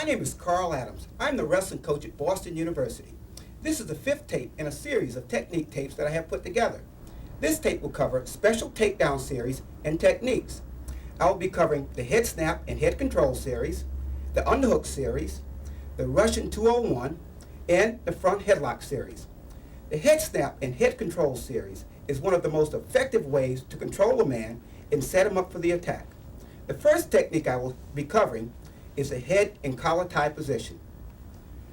My name is Carl Adams. I'm the wrestling coach at Boston University. This is the 5th tape in a series of technique tapes that I have put together. This tape will cover special takedown series and techniques. I will be covering the head snap and head control series, the underhook series, the Russian 201, and the front headlock series. The head snap and head control series is one of the most effective ways to control a man and set him up for the attack. The first technique I will be covering is the head and collar tie position.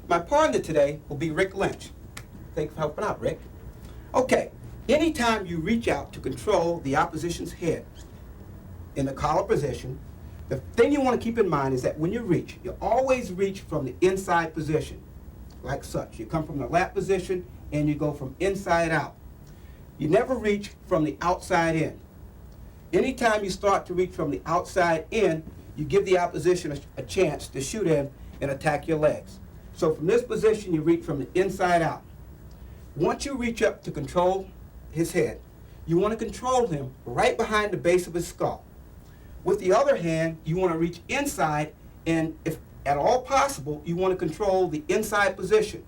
My partner today will be Rick Lynch. Thanks for helping out, Rick. Okay, anytime you reach out to control the opposition's head in the collar position, the thing you want to keep in mind is that when you reach, you always reach from the inside position, like such. You come from the lap position and you go from inside out. You never reach from the outside in. Anytime you start to reach from the outside in, you give the opposition a chance to shoot in and attack your legs. So from this position, you reach from the inside out. Once you reach up to control his head, you want to control him right behind the base of his skull. With the other hand, you want to reach inside, and if at all possible, you want to control the inside position.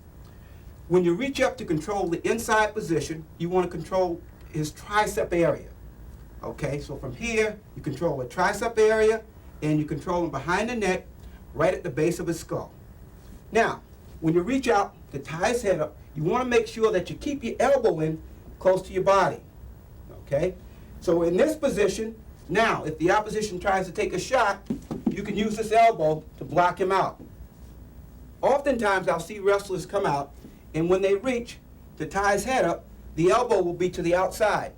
When you reach up to control the inside position, you want to control his tricep area. Okay, so from here, you control the tricep area, and you control him behind the neck, right at the base of his skull. Now, when you reach out to tie his head up, you want to make sure that you keep your elbow in close to your body. Okay? So in this position, now, if the opposition tries to take a shot, you can use this elbow to block him out. Oftentimes, I'll see wrestlers come out, and when they reach to tie his head up, the elbow will be to the outside.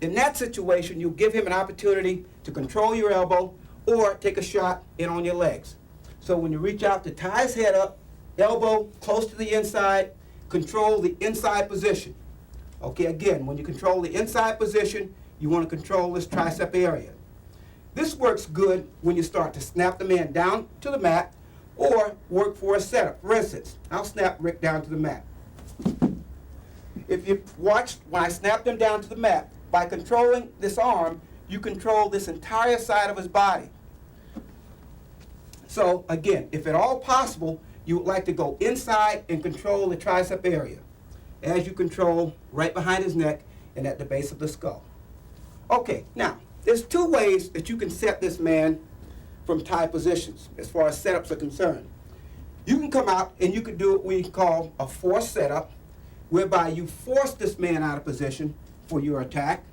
In that situation, you'll give him an opportunity to control your elbow or take a shot in on your legs. So when you reach out to tie his head up, elbow close to the inside, control the inside position. Okay, again, when you control the inside position, you want to control this tricep area. This works good when you start to snap the man down to the mat or work for a setup. For instance, I'll snap Rick down to the mat. If you watched when I snapped him down to the mat, by controlling this arm, you control this entire side of his body. So again, if at all possible, you would like to go inside and control the tricep area, as you control right behind his neck and at the base of the skull. Okay, now, there's 2 ways that you can set this man from tie positions as far as setups are concerned. You can come out and you can do what we call a force setup, whereby you force this man out of position for your attack,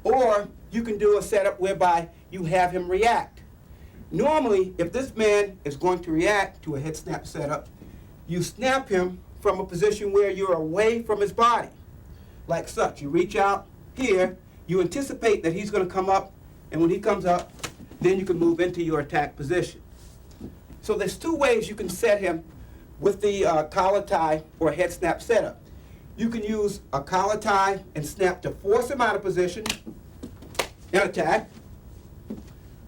or you can do a setup whereby you have him react. Normally, if this man is going to react to a head snap setup, you snap him from a position where you're away from his body, like such. You reach out here, you anticipate that he's going to come up, and when he comes up, then you can move into your attack position. So there's 2 ways you can set him with the collar tie or head snap setup. You can use a collar tie and snap to force him out of position and attack,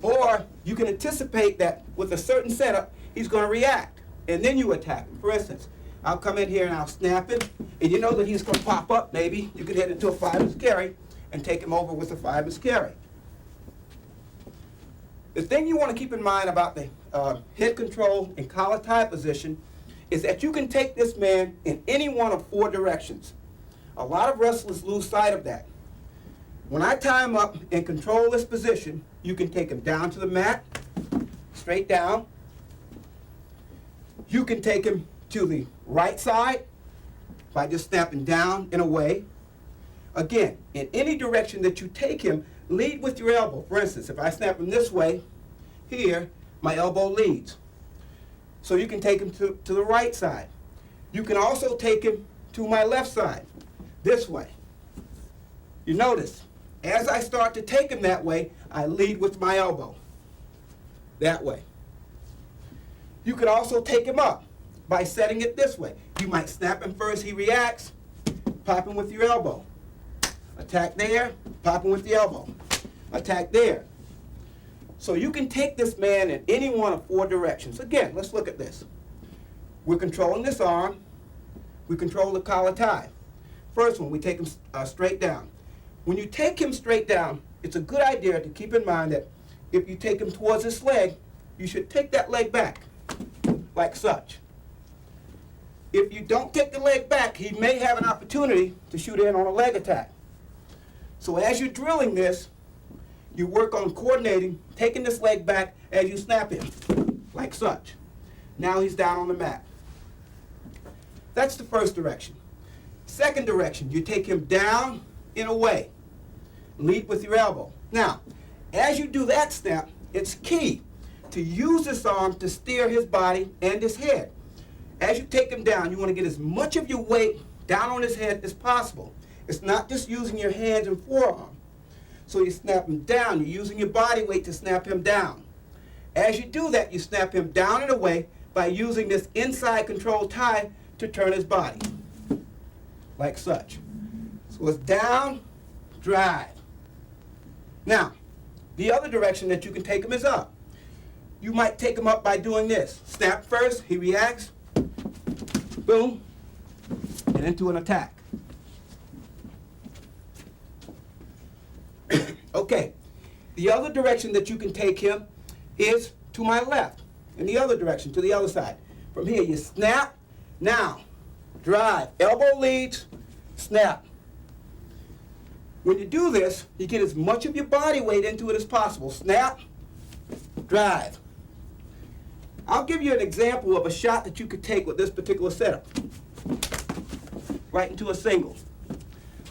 or you can anticipate that with a certain setup, he's going to react, and then you attack him. For instance, I'll come in here and I'll snap him, and you know that he's going to pop up maybe. You can head into a 5-miss carry and take him over with a 5-miss carry. The thing you want to keep in mind about the head control and collar tie position is that you can take this man in any one of 4 directions. A lot of wrestlers lose sight of that. When I tie him up and control this position, you can take him down to the mat, straight down. You can take him to the right side by just snapping down and away. Again, in any direction that you take him, lead with your elbow. For instance, if I snap him this way, here, my elbow leads. So you can take him to the right side. You can also take him to my left side, this way. You notice, as I start to take him that way, I lead with my elbow, that way. You can also take him up by setting it this way. You might snap him first, he reacts, pop him with your elbow. Attack there, pop him with the elbow. Attack there. So you can take this man in any one of 4 directions. Again, let's look at this. We're controlling this arm. We control the collar tie. First one, we take him straight down. When you take him straight down, it's a good idea to keep in mind that if you take him towards his leg, you should take that leg back. like such. If you don't take the leg back, he may have an opportunity to shoot in on a leg attack. So as you're drilling this, you work on coordinating, taking this leg back as you snap him, like such. Now he's down on the mat. That's the first direction. Second direction, you take him down and away. Lead with your elbow. Now, as you do that snap, it's key to use this arm to steer his body and his head. As you take him down, you want to get as much of your weight down on his head as possible. It's not just using your hands and forearm. So you snap him down. You're using your body weight to snap him down. As you do that, you snap him down and away by using this inside control tie to turn his body, like such. So it's down, drive. Now, the other direction that you can take him is up. You might take him up by doing this. Snap first, he reacts, boom, and into an attack. Okay, the other direction that you can take him is to my left, in the other direction, to the other side. From here, you snap, now, drive, elbow leads, snap. When you do this, you get as much of your body weight into it as possible. Snap, drive. I'll give you an example of a shot that you could take with this particular setup. Right into a single.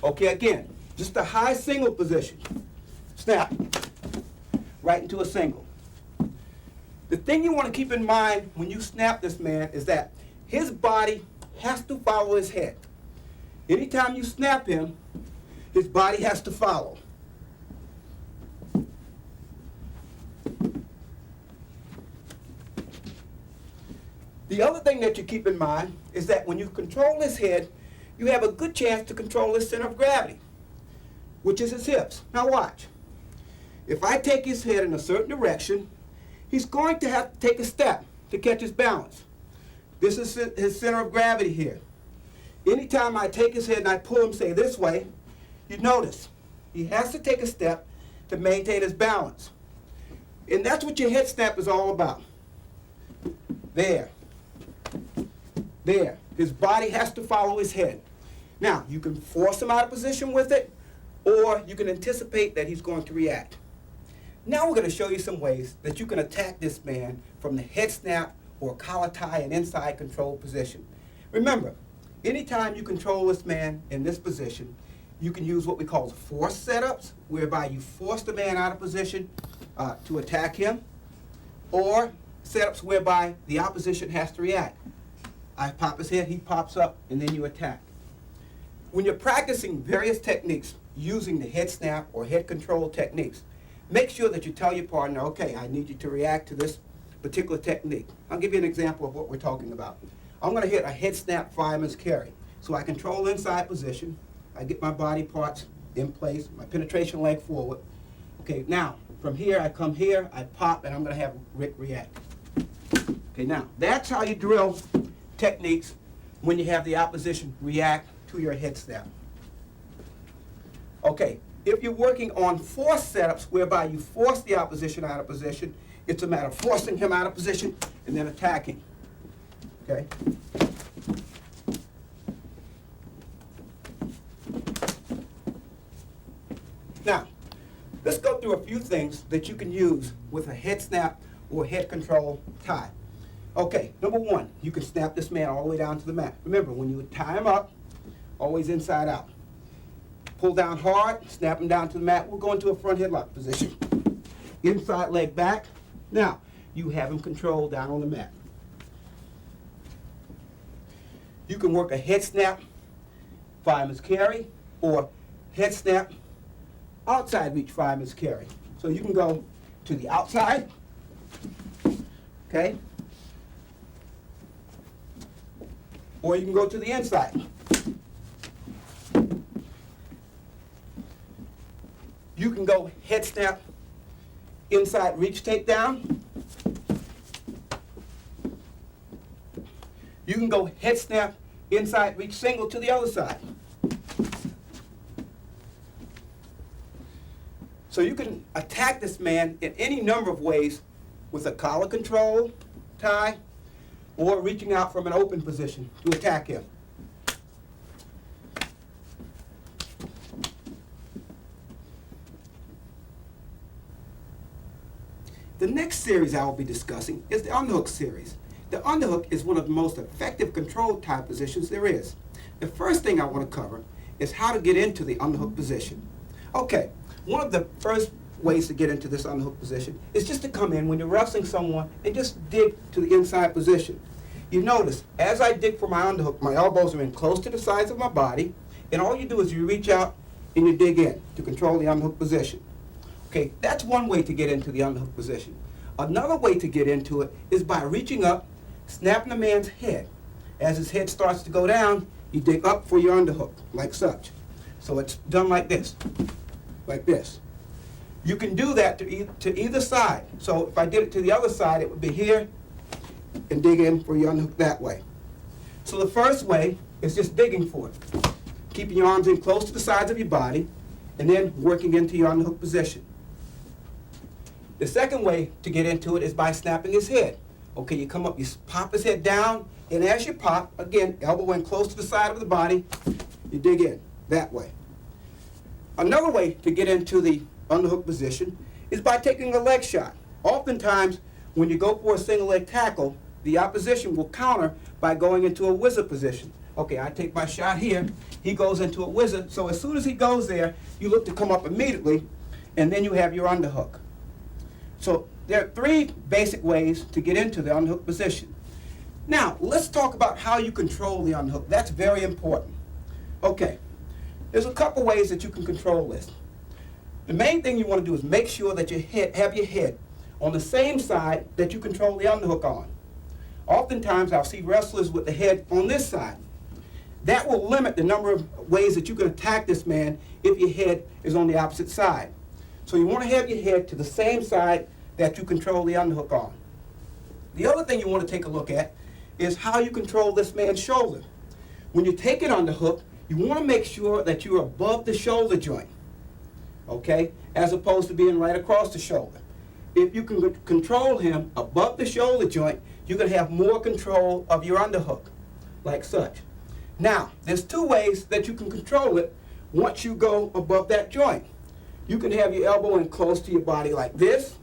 Okay, again, just a high single position. Snap, right into a single. The thing you want to keep in mind when you snap this man is that his body has to follow his head. Anytime you snap him, his body has to follow. The other thing that you keep in mind is that when you control his head, you have a good chance to control his center of gravity, which is his hips. Now watch. If I take his head in a certain direction, he's going to have to take a step to catch his balance. This is his center of gravity here. Anytime I take his head and I pull him, say, this way, you notice he has to take a step to maintain his balance. And that's what your head snap is all about. There. There. His body has to follow his head. Now, you can force him out of position with it, or you can anticipate that he's going to react. Now we're going to show you some ways that you can attack this man from the head snap or collar tie and inside control position. Remember, anytime you control this man in this position, you can use what we call force setups, whereby you force the man out of position to attack him, or setups whereby the opposition has to react. I pop his head, he pops up, and then you attack. When you're practicing various techniques using the head snap or head control techniques, make sure that you tell your partner, okay, I need you to react to this particular technique. I'll give you an example of what we're talking about. I'm going to hit a head snap fireman's carry. So I control inside position. I get my body parts in place, my penetration leg forward. Okay, now, from here, I come here, I pop, and I'm going to have Rick react. Okay, now, that's how you drill techniques when you have the opposition react to your head snap. Okay, if you're working on force setups whereby you force the opposition out of position, it's a matter of forcing him out of position and then attacking. Okay? Now, let's go through a few things that you can use with a head snap or head control tie. Okay, number one, you can snap this man all the way down to the mat. Remember, when you tie him up, always inside out. Pull down hard, snap him down to the mat. We'll go into a front headlock position. Inside leg back. Now, you have him controlled down on the mat. You can work a head snap, fireman's carry, or head snap, outside reach fireman's carry. So you can go to the outside, okay? Or you can go to the inside. You can go head snap, inside reach takedown. You can go head snap, inside reach single to the other side. So you can attack this man in any number of ways with a collar control tie, or reaching out from an open position to attack him. The next series I will be discussing is the underhook series. The underhook is one of the most effective control type positions there is. The first thing I want to cover is how to get into the underhook position. Okay, one of the first ways to get into this underhook position is just to come in when you're wrestling someone and just dig to the inside position. You notice, as I dig for my underhook, my elbows are in close to the sides of my body, and all you do is you reach out and you dig in to control the underhook position. Okay, that's one way to get into the underhook position. Another way to get into it is by reaching up, snapping the man's head. As his head starts to go down, you dig up for your underhook, like such. So it's done like this, like this. You can do that to either side. So if I did it to the other side, it would be here, and dig in for your underhook that way. So the first way is just digging for it, keeping your arms in close to the sides of your body, and then working into your underhook position. The second way to get into it is by snapping his head. Okay, you come up, you pop his head down, and as you pop, again, elbow in close to the side of the body, you dig in that way. Another way to get into the underhook position is by taking a leg shot. Oftentimes, when you go for a single leg tackle, the opposition will counter by going into a whizzer position. Okay, I take my shot here, he goes into a whizzer, so as soon as he goes there, you look to come up immediately, and then you have your underhook. So there are three basic ways to get into the underhook position. Now, let's talk about how you control the underhook. That's very important. Okay, there's a couple ways that you can control this. The main thing you want to do is make sure that you have your head on the same side that you control the underhook on. Oftentimes, I'll see wrestlers with the head on this side. That will limit the number of ways that you can attack this man if your head is on the opposite side. So you want to have your head to the same side that you control the underhook on. The other thing you want to take a look at is how you control this man's shoulder. When you take it on the hook, you want to make sure that you're above the shoulder joint, okay, as opposed to being right across the shoulder. If you can control him above the shoulder joint, you can have more control of your underhook, like such. Now, there's two ways that you can control it once you go above that joint. You can have your elbow in close to your body like this,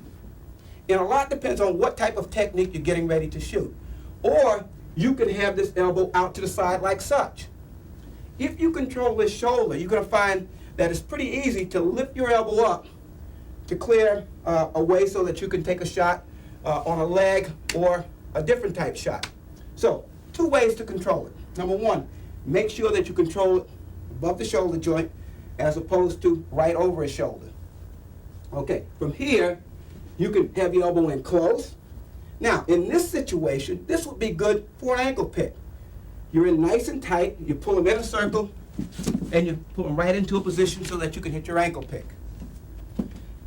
and a lot depends on what type of technique you're getting ready to shoot. Or you can have this elbow out to the side like such. If you control this shoulder, you're going to find that it's pretty easy to lift your elbow up to clear a way so that you can take a shot on a leg or a different type shot. So, two ways to control it. Number one, make sure that you control it above the shoulder joint as opposed to right over his shoulder. Okay, from here, you can have your elbow in close. Now, in this situation, this would be good for an ankle pick. You're in nice and tight, you pull them in a circle, and you pull them right into a position so that you can hit your ankle pick.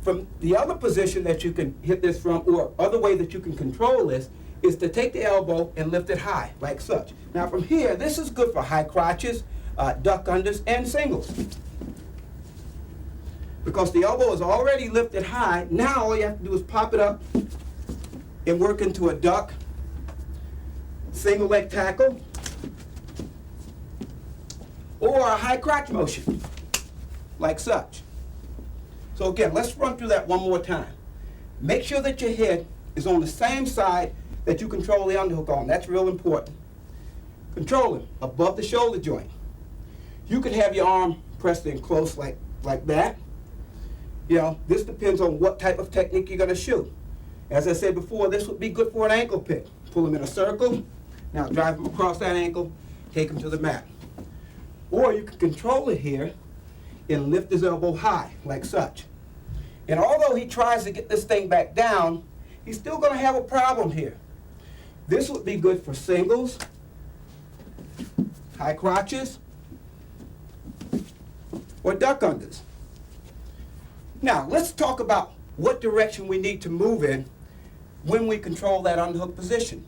From the other position that you can hit this from, or other way that you can control this, is to take the elbow and lift it high, like such. Now from here, this is good for high crotches, duck unders, and singles. Because the elbow is already lifted high, now all you have to do is pop it up and work into a duck, single leg tackle, or a high crotch motion, like such. So again, let's run through that one more time. Make sure that your head is on the same side that you control the underhook on. That's real important. Control him above the shoulder joint. You can have your arm pressed in close like that. You know, this depends on what type of technique you're going to shoot. As I said before, this would be good for an ankle pick. Pull him in a circle. Now drive him across that ankle, take him to the mat. Or you can control it here and lift his elbow high, like such. And although he tries to get this thing back down, he's still going to have a problem here. This would be good for singles, high crotches, or duck unders. Now, let's talk about what direction we need to move in when we control that underhook position.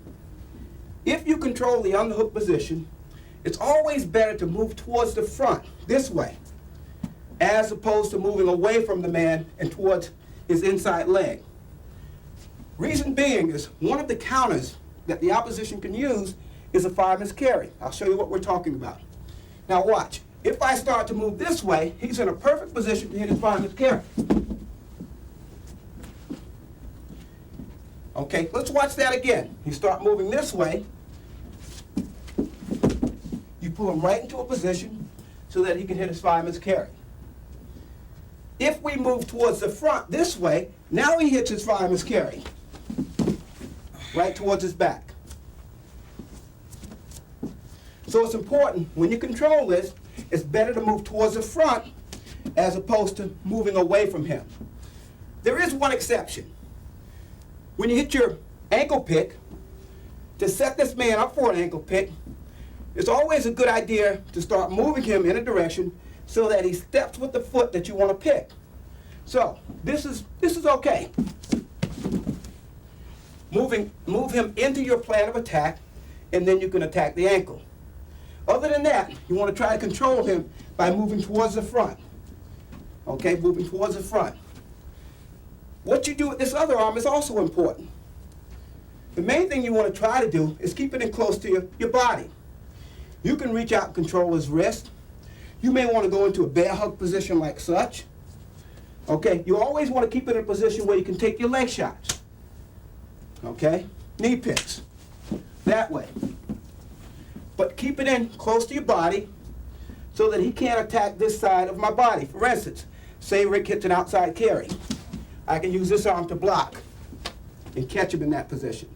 If you control the underhook position, it's always better to move towards the front, this way, as opposed to moving away from the man and towards his inside leg. Reason being is one of the counters that the opposition can use is a fireman's carry. I'll show you what we're talking about. Now watch. If I start to move this way, he's in a perfect position to hit his fireman's carry. Okay, let's watch that again. You start moving this way. You pull him right into a position so that he can hit his fireman's carry. If we move towards the front this way, now he hits his fireman's carry. Right towards his back. So it's important, when you control this, it's better to move towards the front as opposed to moving away from him. There is one exception. When you hit your ankle pick, to set this man up for an ankle pick, it's always a good idea to start moving him in a direction so that he steps with the foot that you want to pick. So, this is okay. Move him into your plan of attack, and then you can attack the ankle. Other than that, you want to try to control him by moving towards the front. Okay, moving towards the front. What you do with this other arm is also important. The main thing you want to try to do is keep it in close to your body. You can reach out and control his wrist. You may want to go into a bear hug position like such. Okay, you always want to keep it in a position where you can take your leg shots. Okay, knee picks, that way. But keep it in close to your body so that he can't attack this side of my body. For instance, say Rick hits an outside carry. I can use this arm to block and catch him in that position.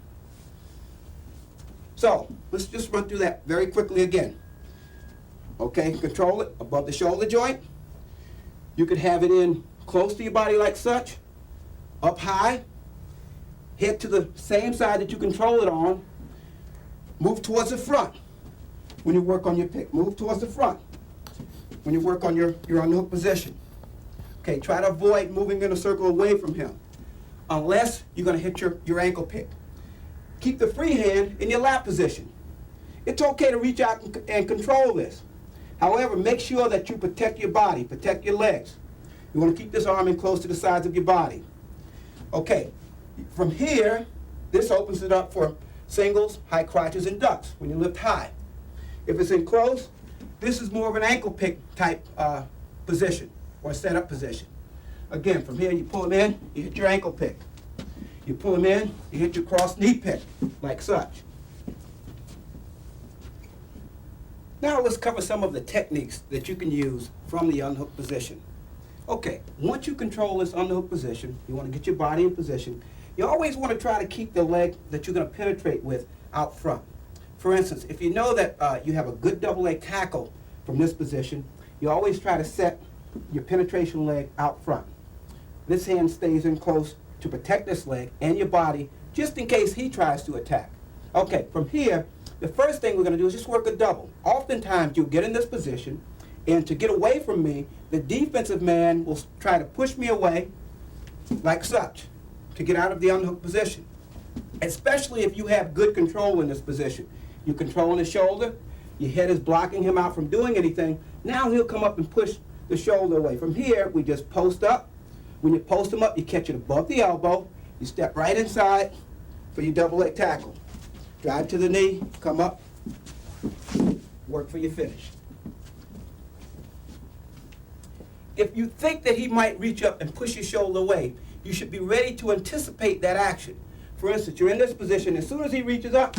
So, let's just run through that very quickly again. Okay, control it above the shoulder joint. You could have it in close to your body like such, up high, head to the same side that you control it on, move towards the front when you work on your pick. Move towards the front when you work on your underhook position. Okay, try to avoid moving in a circle away from him, unless you're going to hit your ankle pick. Keep the free hand in your lap position. It's okay to reach out and control this. However, make sure that you protect your body, protect your legs. You want to keep this arm in close to the sides of your body. Okay, from here, this opens it up for singles, high crotches, and ducks when you lift high. If it's in close, this is more of an ankle pick type position or setup position. Again, from here you pull him in, you hit your ankle pick. You pull him in, you hit your cross knee pick, like such. Now let's cover some of the techniques that you can use from the unhooked position. Okay, once you control this underhook position, you want to get your body in position. You always want to try to keep the leg that you're going to penetrate with out front. For instance, if you know that you have a good double leg tackle from this position, you always try to set your penetration leg out front. This hand stays in close to protect this leg and your body, just in case he tries to attack. Okay, from here, the first thing we're going to do is just work a double. Oftentimes, you'll get in this position, and to get away from me, the defensive man will try to push me away, like such, to get out of the unhooked position. Especially if you have good control in this position. You're controlling his shoulder, your head is blocking him out from doing anything. Now he'll come up and push the shoulder away. From here, we just post up. When you post him up, you catch it above the elbow. You step right inside for your double leg tackle. Drive to the knee, come up, work for your finish. If you think that he might reach up and push your shoulder away, you should be ready to anticipate that action. For instance, you're in this position. As soon as he reaches up,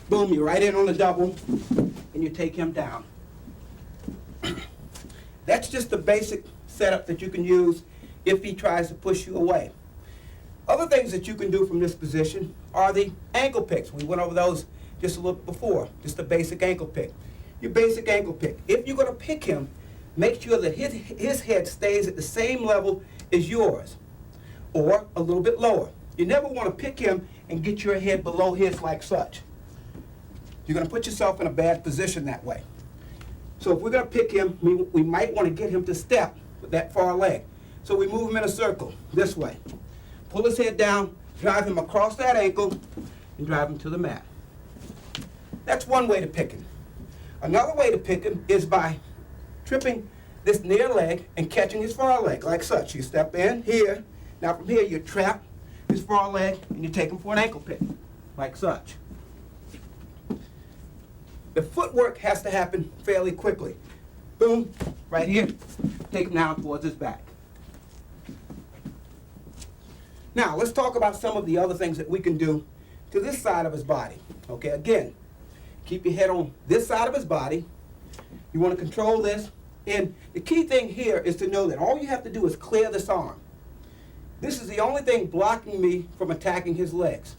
boom, you're right in on the double, and you take him down. That's just the basic setup that you can use if he tries to push you away. Other things that you can do from this position are the ankle picks. We went over those just a little before, just the basic ankle pick. Your basic ankle pick. If you're going to pick him, make sure that his head stays at the same level as yours, or a little bit lower. You never want to pick him and get your head below his like such. You're going to put yourself in a bad position that way. So if we're going to pick him, we might want to get him to step with that far leg. So we move him in a circle this way. Pull his head down, drive him across that ankle, and drive him to the mat. That's one way to pick him. Another way to pick him is by tripping this near leg and catching his far leg, like such. You step in here. Now from here, you trap his far leg, and you take him for an ankle pick, like such. The footwork has to happen fairly quickly. Boom, right here, take him down towards his back. Now, let's talk about some of the other things that we can do to this side of his body. Okay, again, keep your head on this side of his body. You want to control this. And the key thing here is to know that all you have to do is clear this arm. This is the only thing blocking me from attacking his legs.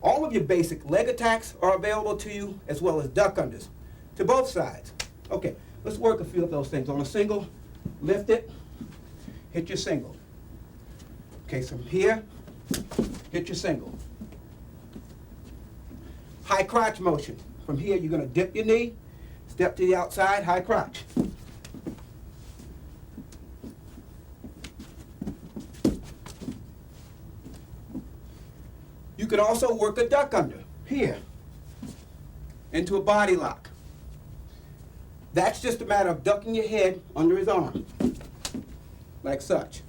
All of your basic leg attacks are available to you, as well as duck unders, to both sides. Okay, let's work a few of those things. On a single, lift it, hit your single. Okay, so from here, hit your single. High crotch motion. From here, you're going to dip your knee, step to the outside, high crotch. You can also work a duck under, here, into a body lock. That's just a matter of ducking your head under his arm, like such.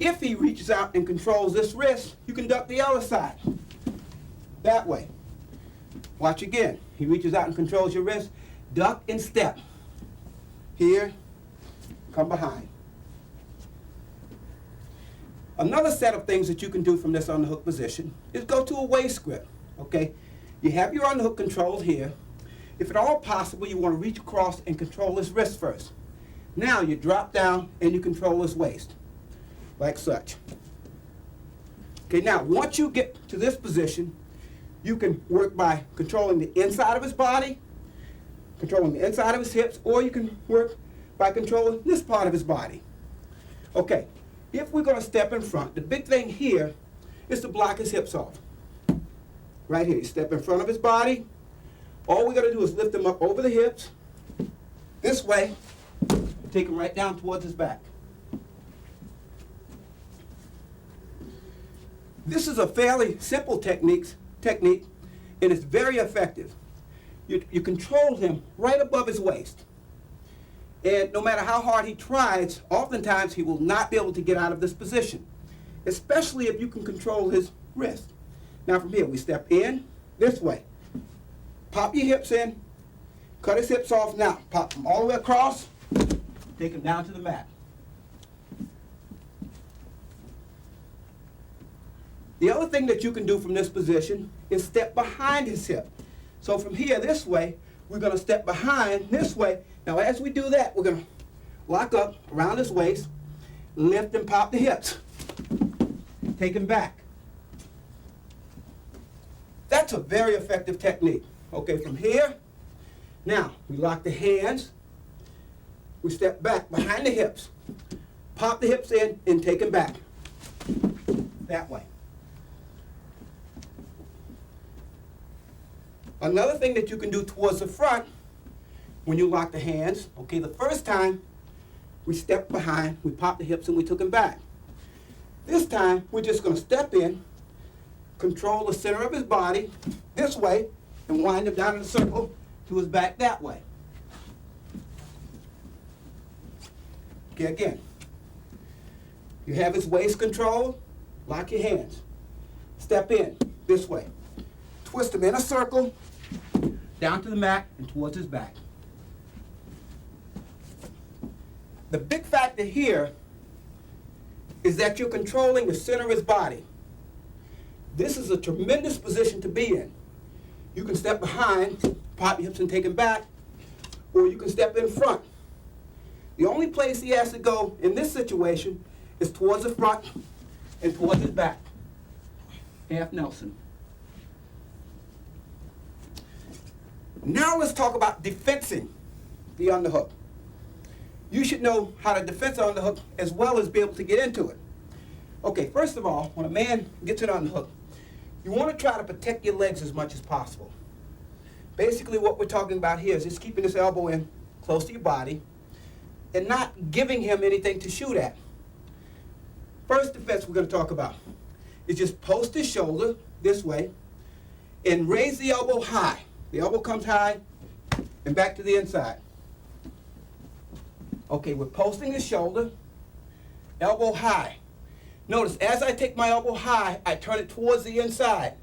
If he reaches out and controls this wrist, you can duck the other side, that way. Watch again. He reaches out and controls your wrist, duck and step. Here, come behind. Another set of things that you can do from this underhook position is go to a waist grip, okay? You have your underhook controlled here. If at all possible, you want to reach across and control his wrist first. Now you drop down and you control his waist, like such. Okay, now once you get to this position, you can work by controlling the inside of his body, controlling the inside of his hips, or you can work by controlling this part of his body. Okay. If we're going to step in front, the big thing here is to block his hips off. Right here, you step in front of his body. All we got to do is lift him up over the hips, this way, take him right down towards his back. This is a fairly simple technique, and it's very effective. You control him right above his waist. And no matter how hard he tries, oftentimes he will not be able to get out of this position, especially if you can control his wrist. Now from here, we step in this way. Pop your hips in, cut his hips off now. Pop them all the way across, take him down to the mat. The other thing that you can do from this position is step behind his hip. So from here, this way, we're going to step behind this way. Now as we do that, we're going to lock up around his waist, lift and pop the hips. Take him back. That's a very effective technique. Okay, from here, now we lock the hands, we step back behind the hips, pop the hips in and take him back. That way. Another thing that you can do towards the front when you lock the hands, okay, the first time we step behind, we pop the hips and we took him back. This time we're just going to step in, control the center of his body this way, and wind him down in a circle to his back that way. Okay, again. You have his waist controlled, lock your hands. Step in this way. Twist him in a circle, down to the mat and towards his back. The big factor here is that you're controlling the center of his body. This is a tremendous position to be in. You can step behind, pop your hips and take him back, or you can step in front. The only place he has to go in this situation is towards the front and towards his back. Half Nelson. Now let's talk about defensing the underhook. You should know how to defend the underhook as well as be able to get into it. Okay, first of all, when a man gets an underhook, you want to try to protect your legs as much as possible. Basically what we're talking about here is just keeping this elbow in close to your body and not giving him anything to shoot at. First defense we're going to talk about is just post his shoulder this way and raise the elbow high. The elbow comes high and back to the inside. Okay, we're posting his shoulder, elbow high. Notice, as I take my elbow high, I turn it towards the inside,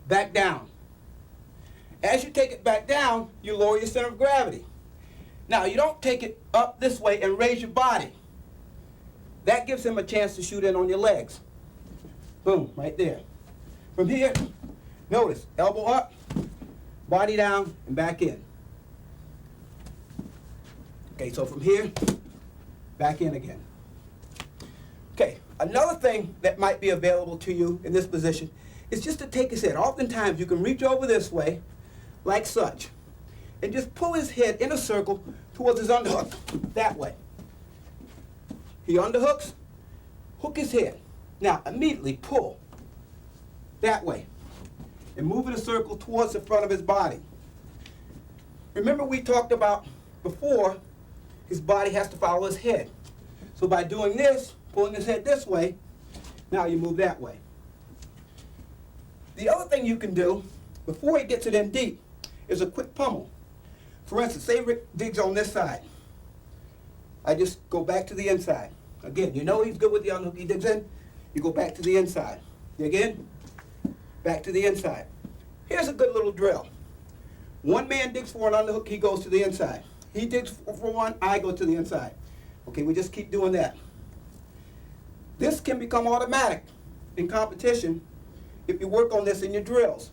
back down. As you take it back down, you lower your center of gravity. Now, you don't take it up this way and raise your body. That gives him a chance to shoot in on your legs. Boom, right there. From here, notice, elbow up, body down, and back in. Okay, so from here, back in again. Okay, another thing that might be available to you in this position is just to take his head. Oftentimes, you can reach over this way, like such, and just pull his head in a circle towards his underhook, that way. He underhooks, hook his head. Now, immediately pull, that way, and move in a circle towards the front of his body. Remember we talked about before, his body has to follow his head. So by doing this, pulling his head this way, now you move that way. The other thing you can do, before he gets it in deep, is a quick pummel. For instance, say Rick digs on this side. I just go back to the inside. Again, you know he's good with the underhook. He digs in, you go back to the inside. Dig in, back to the inside. Here's a good little drill. One man digs for an underhook, he goes to the inside. He digs for one, I go to the inside. Okay, we just keep doing that. This can become automatic in competition if you work on this in your drills.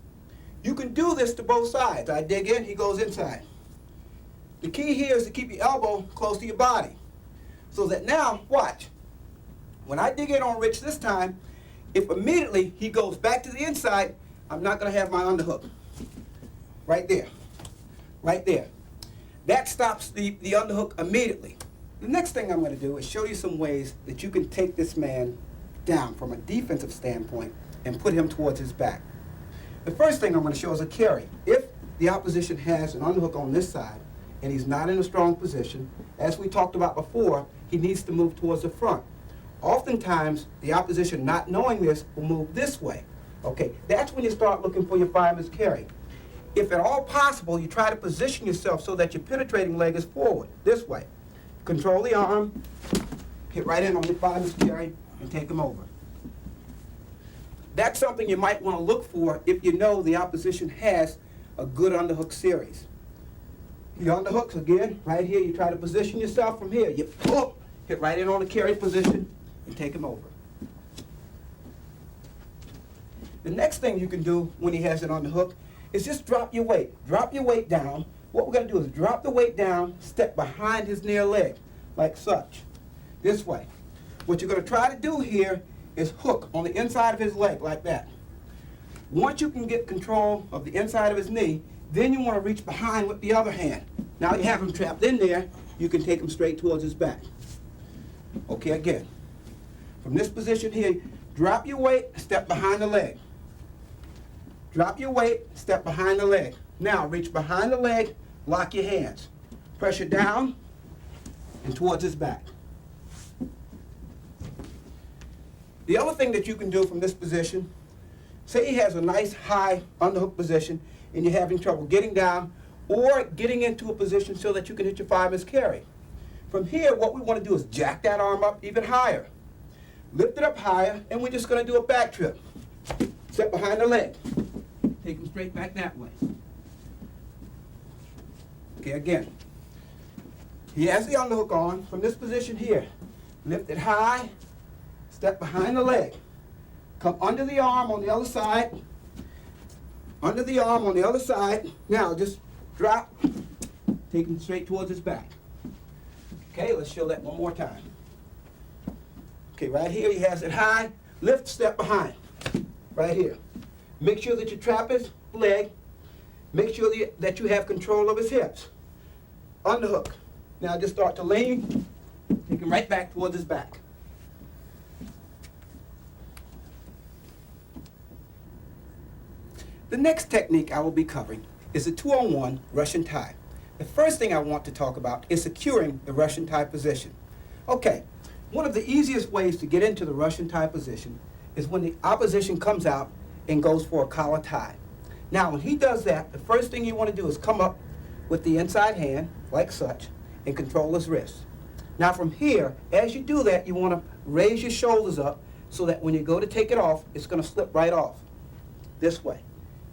You can do this to both sides. I dig in, he goes inside. The key here is to keep your elbow close to your body. So that now, watch. When I dig in on Rich this time, if immediately he goes back to the inside, I'm not going to have my underhook. Right there. Right there. That stops the underhook immediately. The next thing I'm going to do is show you some ways that you can take this man down from a defensive standpoint and put him towards his back. The first thing I'm going to show is a carry. If the opposition has an underhook on this side and he's not in a strong position, as we talked about before, he needs to move towards the front. Oftentimes, the opposition, not knowing this, will move this way. Okay, that's when you start looking for your fireman's carry. If at all possible, you try to position yourself so that your penetrating leg is forward, this way. Control the arm, hit right in on your fireman's carry, and take him over. That's something you might want to look for if you know the opposition has a good underhook series. The underhooks, again, right here, you try to position yourself from here. You pull, hit right in on the carry position, and take him over. The next thing you can do when he has it on the hook is just drop your weight. Drop your weight down. What we're going to do is drop the weight down, step behind his near leg, like such, this way. What you're going to try to do here is hook on the inside of his leg, like that. Once you can get control of the inside of his knee, then you want to reach behind with the other hand. Now you have him trapped in there, you can take him straight towards his back. Okay, again. From this position here, drop your weight, step behind the leg. Drop your weight, step behind the leg. Now reach behind the leg, lock your hands. Pressure down and towards his back. The other thing that you can do from this position, say he has a nice high underhook position and you're having trouble getting down or getting into a position so that you can hit your fireman's carry. From here, what we want to do is jack that arm up even higher. Lift it up higher, and we're just going to do a back trip. Step behind the leg. Take him straight back that way. Okay, again. He has the underhook on from this position here. Lift it high, step behind the leg. Come under the arm on the other side. Under the arm on the other side. Now just drop, take him straight towards his back. Okay, let's show that one more time. Okay, right here he has it high. Lift, step behind. Right here. Make sure that you trap his leg. Make sure that you have control of his hips. Underhook. Now just start to lean. Take him right back towards his back. The next technique I will be covering is a 2-on-1 Russian tie. The first thing I want to talk about is securing the Russian tie position. Okay, one of the easiest ways to get into the Russian tie position is when the opposition comes out and goes for a collar tie. Now, when he does that, the first thing you want to do is come up with the inside hand, like such, and control his wrist. Now, from here, as you do that, you want to raise your shoulders up so that when you go to take it off, it's going to slip right off, this way.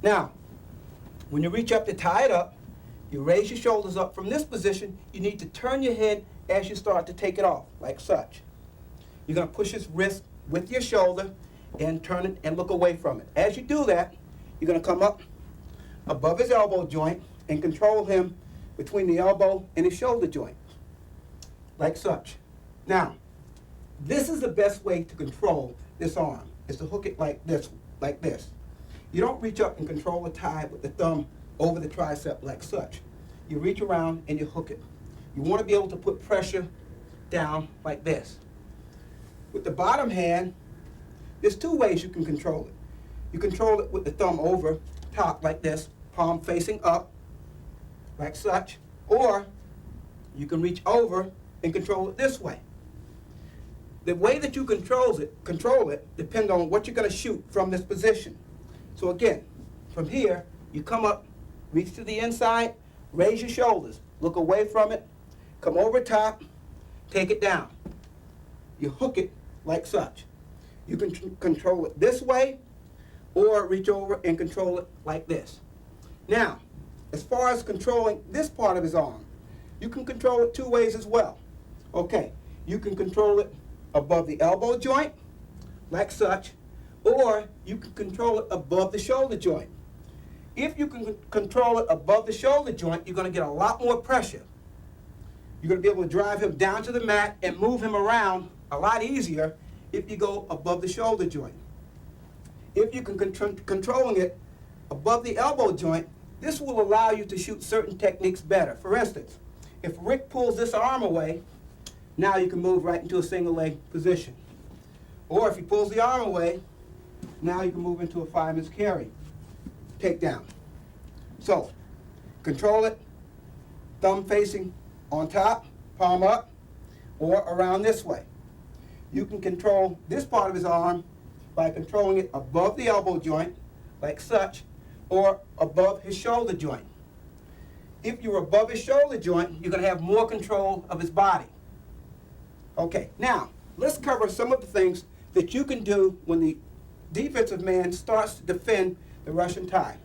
Now, When you reach up to tie it up, you raise your shoulders up. From this position, you need to turn your head as you start to take it off, like such. You're going to push his wrist with your shoulder and turn it and look away from it. As you do that, you're going to come up above his elbow joint and control him between the elbow and his shoulder joint, like such. Now, this is the best way to control this arm, is to hook it like this, like this. You don't reach up and control the tie with the thumb over the tricep like such. You reach around and you hook it. You want to be able to put pressure down like this. With the bottom hand, there's two ways you can control it. You control it with the thumb over top like this, palm facing up, like such, or you can reach over and control it this way. The way that you control it depends on what you're going to shoot from this position. So again, from here, you come up, reach to the inside, raise your shoulders, look away from it, come over top, take it down. You hook it like such. You can control it this way, or reach over and control it like this. Now, as far as controlling this part of his arm, you can control it two ways as well. Okay, you can control it above the elbow joint, like such, or you can control it above the shoulder joint. If you can control it above the shoulder joint, you're going to get a lot more pressure. You're going to be able to drive him down to the mat and move him around a lot easier if you go above the shoulder joint. If you can controlling it above the elbow joint, this will allow you to shoot certain techniques better. For instance, if Rick pulls this arm away, now you can move right into a single leg position. Or if he pulls the arm away, now you can move into a fireman's carry takedown. So, control it, thumb facing on top, palm up, or around this way. You can control this part of his arm by controlling it above the elbow joint, like such, or above his shoulder joint. If you're above his shoulder joint, you're going to have more control of his body. Okay, now, let's cover some of the things that you can do when the defensive man starts to defend the Russian tie.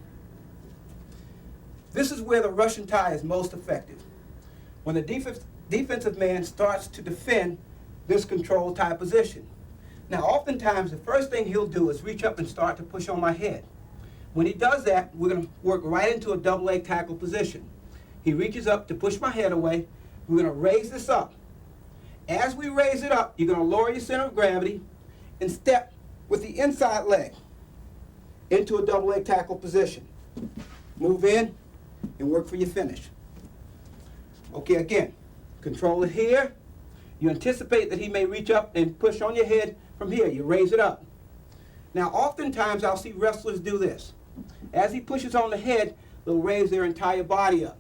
This is where the Russian tie is most effective. When the defensive man starts to defend this control tie position. Now, oftentimes, the first thing he'll do is reach up and start to push on my head. When he does that, we're going to work right into a double leg tackle position. He reaches up to push my head away. We're going to raise this up. As we raise it up, you're going to lower your center of gravity and step with the inside leg into a double leg tackle position. Move in and work for your finish. Okay, again, control it here. You anticipate that he may reach up and push on your head from here. You raise it up. Now, oftentimes I'll see wrestlers do this. As he pushes on the head, they'll raise their entire body up.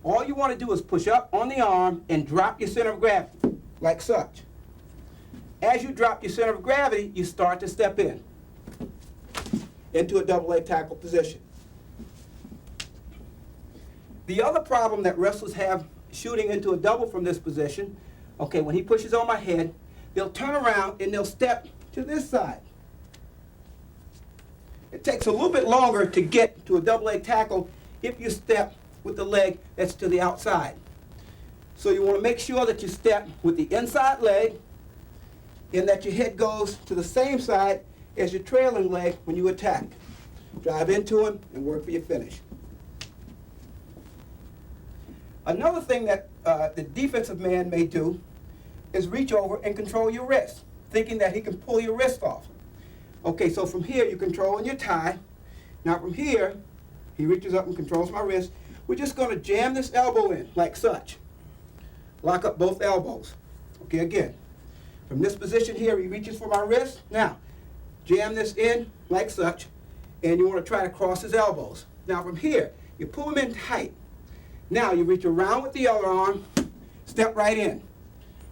All you want to do is push up on the arm and drop your center of gravity, like such. As you drop your center of gravity, you start to step into a double leg tackle position. The other problem that wrestlers have shooting into a double from this position, okay, when he pushes on my head, they'll turn around and they'll step to this side. It takes a little bit longer to get to a double leg tackle if you step with the leg that's to the outside. So you want to make sure that you step with the inside leg and that your head goes to the same side as your trailing leg when you attack. Drive into him and work for your finish. Another thing that the defensive man may do is reach over and control your wrist, thinking that he can pull your wrist off. Okay, so from here you're controlling your tie. Now from here, he reaches up and controls my wrist. We're just going to jam this elbow in, like such. Lock up both elbows. Okay, again. From this position here, he reaches for my wrist. Now, jam this in, like such, and you want to try to cross his elbows. Now from here, you pull him in tight. Now you reach around with the other arm, step right in.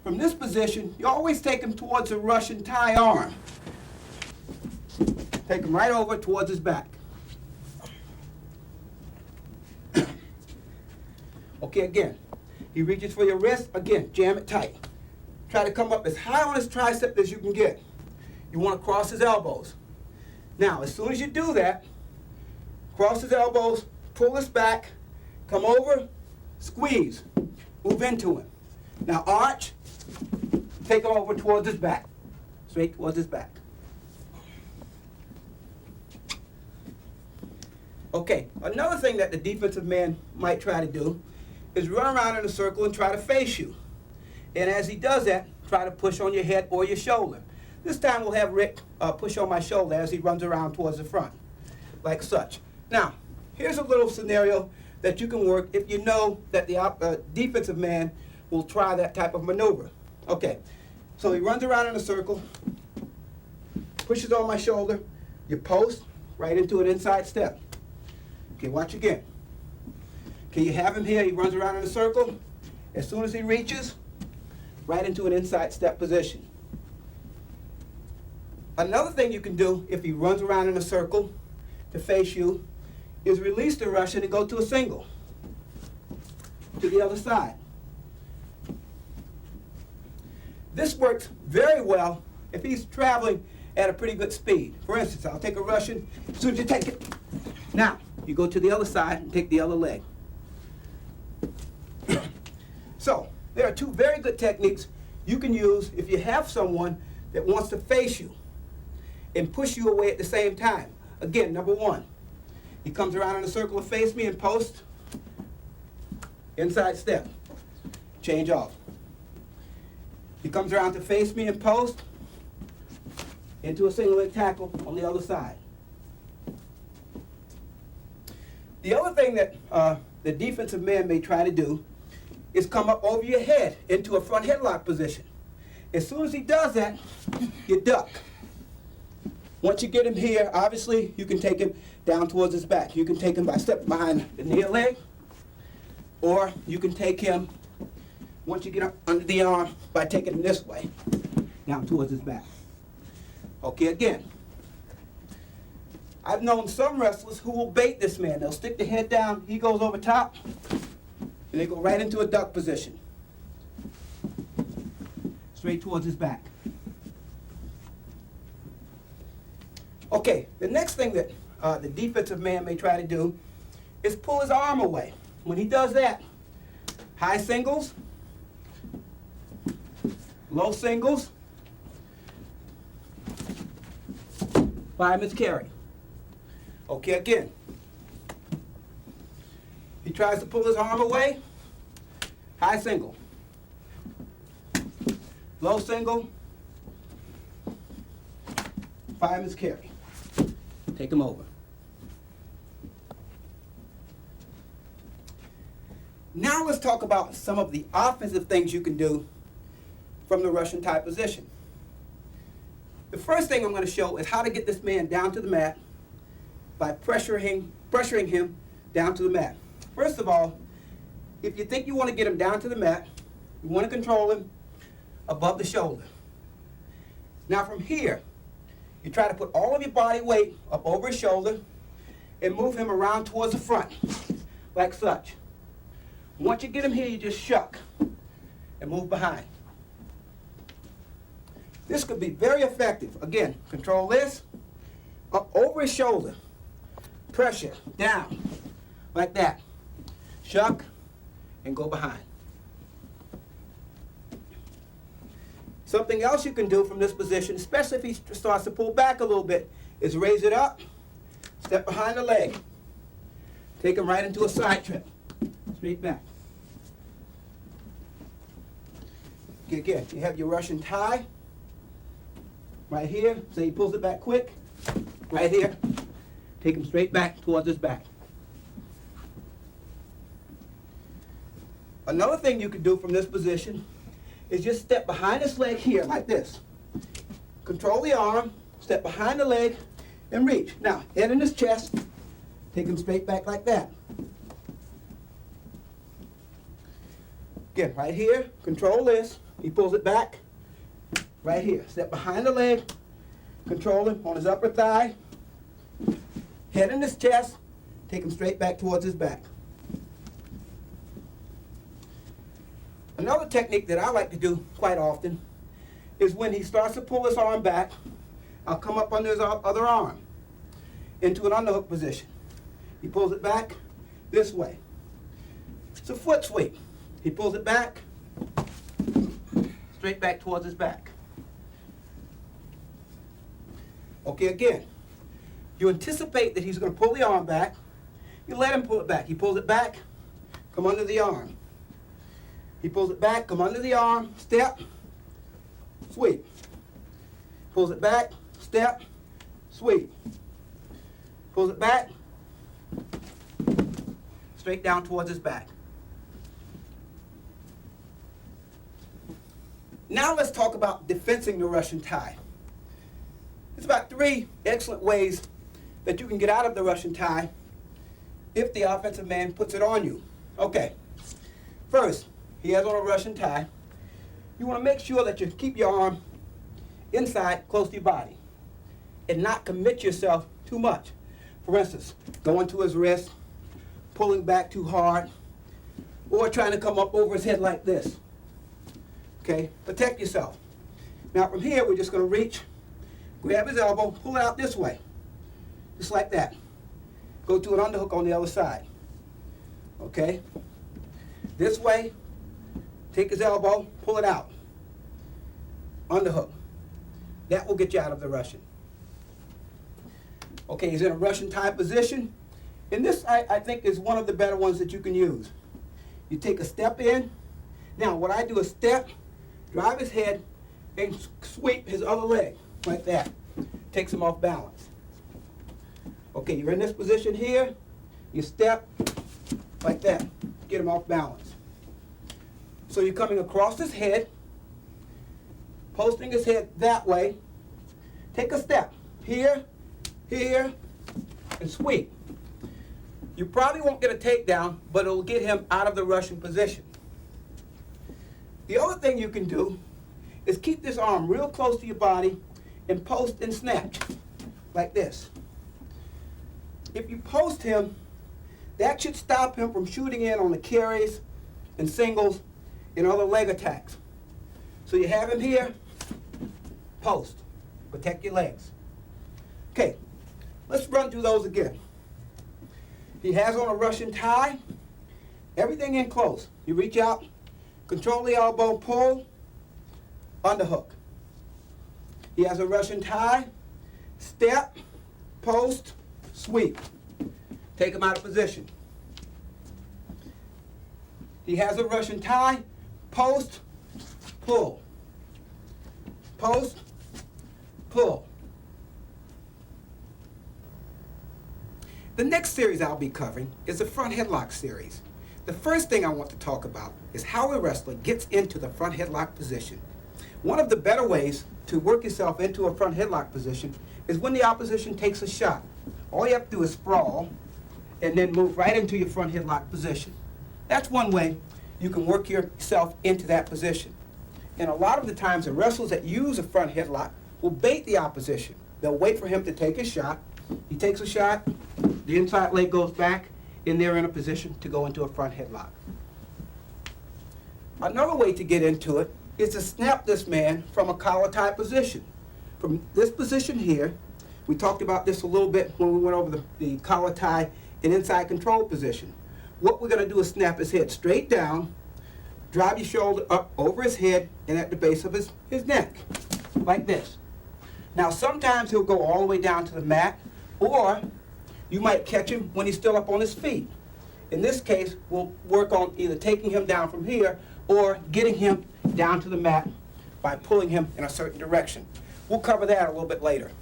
From this position, you always take him towards the Russian tie arm. Take him right over towards his back. Okay, again, he reaches for your wrist. Again, jam it tight. Try to come up as high on his tricep as you can get. You want to cross his elbows. Now, as soon as you do that, Cross his elbows, pull his back, come over, squeeze, move into him. Now arch, take him over towards his back, straight towards his back. Okay, another thing that the defensive man might try to do is run around in a circle and try to face you. And as he does that, try to push on your head or your shoulder. This time we'll have Rick push on my shoulder as he runs around towards the front, like such. Now, here's a little scenario that you can work if you know that the defensive man will try that type of maneuver. Okay, so he runs around in a circle, pushes on my shoulder, you post right into an inside step. Okay, watch again. Okay, you have him here, he runs around in a circle. As soon as he reaches, right into an inside step position. Another thing you can do if he runs around in a circle to face you is release the Russian and go to a single to the other side. This works very well if he's traveling at a pretty good speed. For instance, I'll take a Russian, as soon as you take it, now you go to the other side and take the other leg. So, there are two very good techniques you can use if you have someone that wants to face you and push you away at the same time. Again, number one, he comes around in a circle and face me and post, inside step, change off. He comes around to face me and post, into a single leg tackle on the other side. The other thing that the defensive man may try to do is come up over your head into a front headlock position. As soon as he does that, you duck. Once you get him here, obviously you can take him down towards his back. You can take him by stepping behind the near leg, or you can take him, once you get up under the arm, by taking him this way, down towards his back. Okay, again. I've known some wrestlers who will bait this man. They'll stick the head down, he goes over top, and they go right into a duck position. Straight towards his back. Okay, the next thing that the defensive man may try to do is pull his arm away. When he does that, high singles, low singles, fireman's carry. Okay, again. He tries to pull his arm away, high single, low single, fireman's carry. Take him over. Now let's talk about some of the offensive things you can do from the Russian tie position. The first thing I'm going to show is how to get this man down to the mat by pressuring him down to the mat. First of all, if you think you want to get him down to the mat, you want to control him above the shoulder. Now from here, you try to put all of your body weight up over his shoulder and move him around towards the front, like such. Once you get him here, you just shuck and move behind. This could be very effective. Again, control this, up over his shoulder, pressure, down, like that. Shuck and go behind. Something else you can do from this position, especially if he starts to pull back a little bit, is raise it up, step behind the leg, take him right into a side trip, straight back. Okay, again, you have your Russian tie, right here, so he pulls it back quick, right here, take him straight back towards his back. Another thing you can do from this position is just step behind his leg here, like this. Control the arm, step behind the leg, and reach. Now, head in his chest, take him straight back like that. Again, right here, control this. He pulls it back, right here. Step behind the leg, control him on his upper thigh, head in his chest, take him straight back towards his back. Another technique that I like to do quite often is when he starts to pull his arm back, I'll come up under his other arm into an underhook position. He pulls it back this way. It's a foot sweep. He pulls it back, straight back towards his back. Okay, again, you anticipate that he's going to pull the arm back. You let him pull it back. He pulls it back, come under the arm. He pulls it back, come under the arm, step, sweep. Pulls it back, step, sweep. Pulls it back, straight down towards his back. Now let's talk about defensing the Russian tie. There's about 3 excellent ways that you can get out of the Russian tie if the offensive man puts it on you. Okay, first, he has on a Russian tie. You want to make sure that you keep your arm inside, close to your body, and not commit yourself too much. For instance, going to his wrist, pulling back too hard, or trying to come up over his head like this. Okay, protect yourself. Now from here, we're just going to reach, grab his elbow, pull it out this way, just like that. Go to an underhook on the other side. Okay, this way, take his elbow, pull it out, underhook. That will get you out of the Russian. Okay, he's in a Russian tie position. And this, I think, is one of the better ones that you can use. You take a step in. Now, what I do is step, drive his head, and sweep his other leg, like that. Takes him off balance. Okay, you're in this position here. You step, like that. Get him off balance. So you're coming across his head, posting his head that way. Take a step. Here, here, and sweep. You probably won't get a takedown, but it'll get him out of the Russian position. The other thing you can do is keep this arm real close to your body and post and snatch, like this. If you post him, that should stop him from shooting in on the carries and singles and other leg attacks. So you have him here, post, protect your legs. Okay, let's run through those again. He has on a Russian tie, everything in close. You reach out, control the elbow, pull, underhook. He has a Russian tie, step, post, sweep. Take him out of position. He has a Russian tie, post, pull. Post, pull. The next series I'll be covering is the front headlock series. The first thing I want to talk about is how a wrestler gets into the front headlock position. One of the better ways to work yourself into a front headlock position is when the opposition takes a shot. All you have to do is sprawl and then move right into your front headlock position. That's one way you can work yourself into that position. And a lot of the times the wrestlers that use a front headlock will bait the opposition. They'll wait for him to take a shot. He takes a shot, the inside leg goes back, and they're in a position to go into a front headlock. Another way to get into it is to snap this man from a collar tie position. From this position here, we talked about this a little bit when we went over the collar tie and inside control position. What we're going to do is snap his head straight down, drive your shoulder up over his head and at the base of his neck, like this. Now sometimes he'll go all the way down to the mat, or you might catch him when he's still up on his feet. In this case, we'll work on either taking him down from here or getting him down to the mat by pulling him in a certain direction. We'll cover that a little bit later.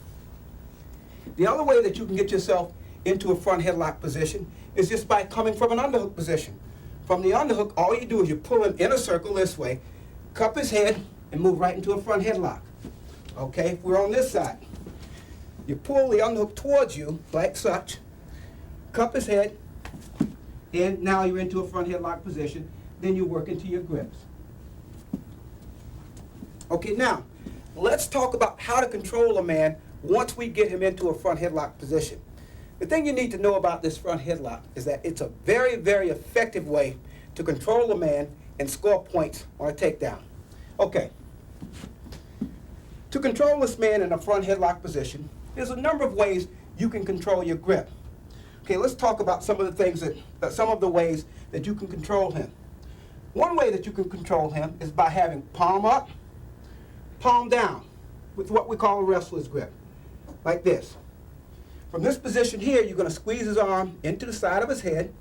The other way that you can get yourself into a front headlock position is just by coming from an underhook position. From the underhook, all you do is you pull him in a circle this way, cup his head, and move right into a front headlock. Okay, if we're on this side, you pull the underhook towards you, like such, cup his head, and now you're into a front headlock position. Then you work into your grips. Okay, now, let's talk about how to control a man once we get him into a front headlock position. The thing you need to know about this front headlock is that it's a very, very effective way to control a man and score points on a takedown. Okay. To control this man in a front headlock position, there's a number of ways you can control your grip. Okay, let's talk about some of the things some of the ways that you can control him. One way that you can control him is by having palm up, palm down, with what we call a wrestler's grip, like this. From this position here, you're going to squeeze his arm into the side of his head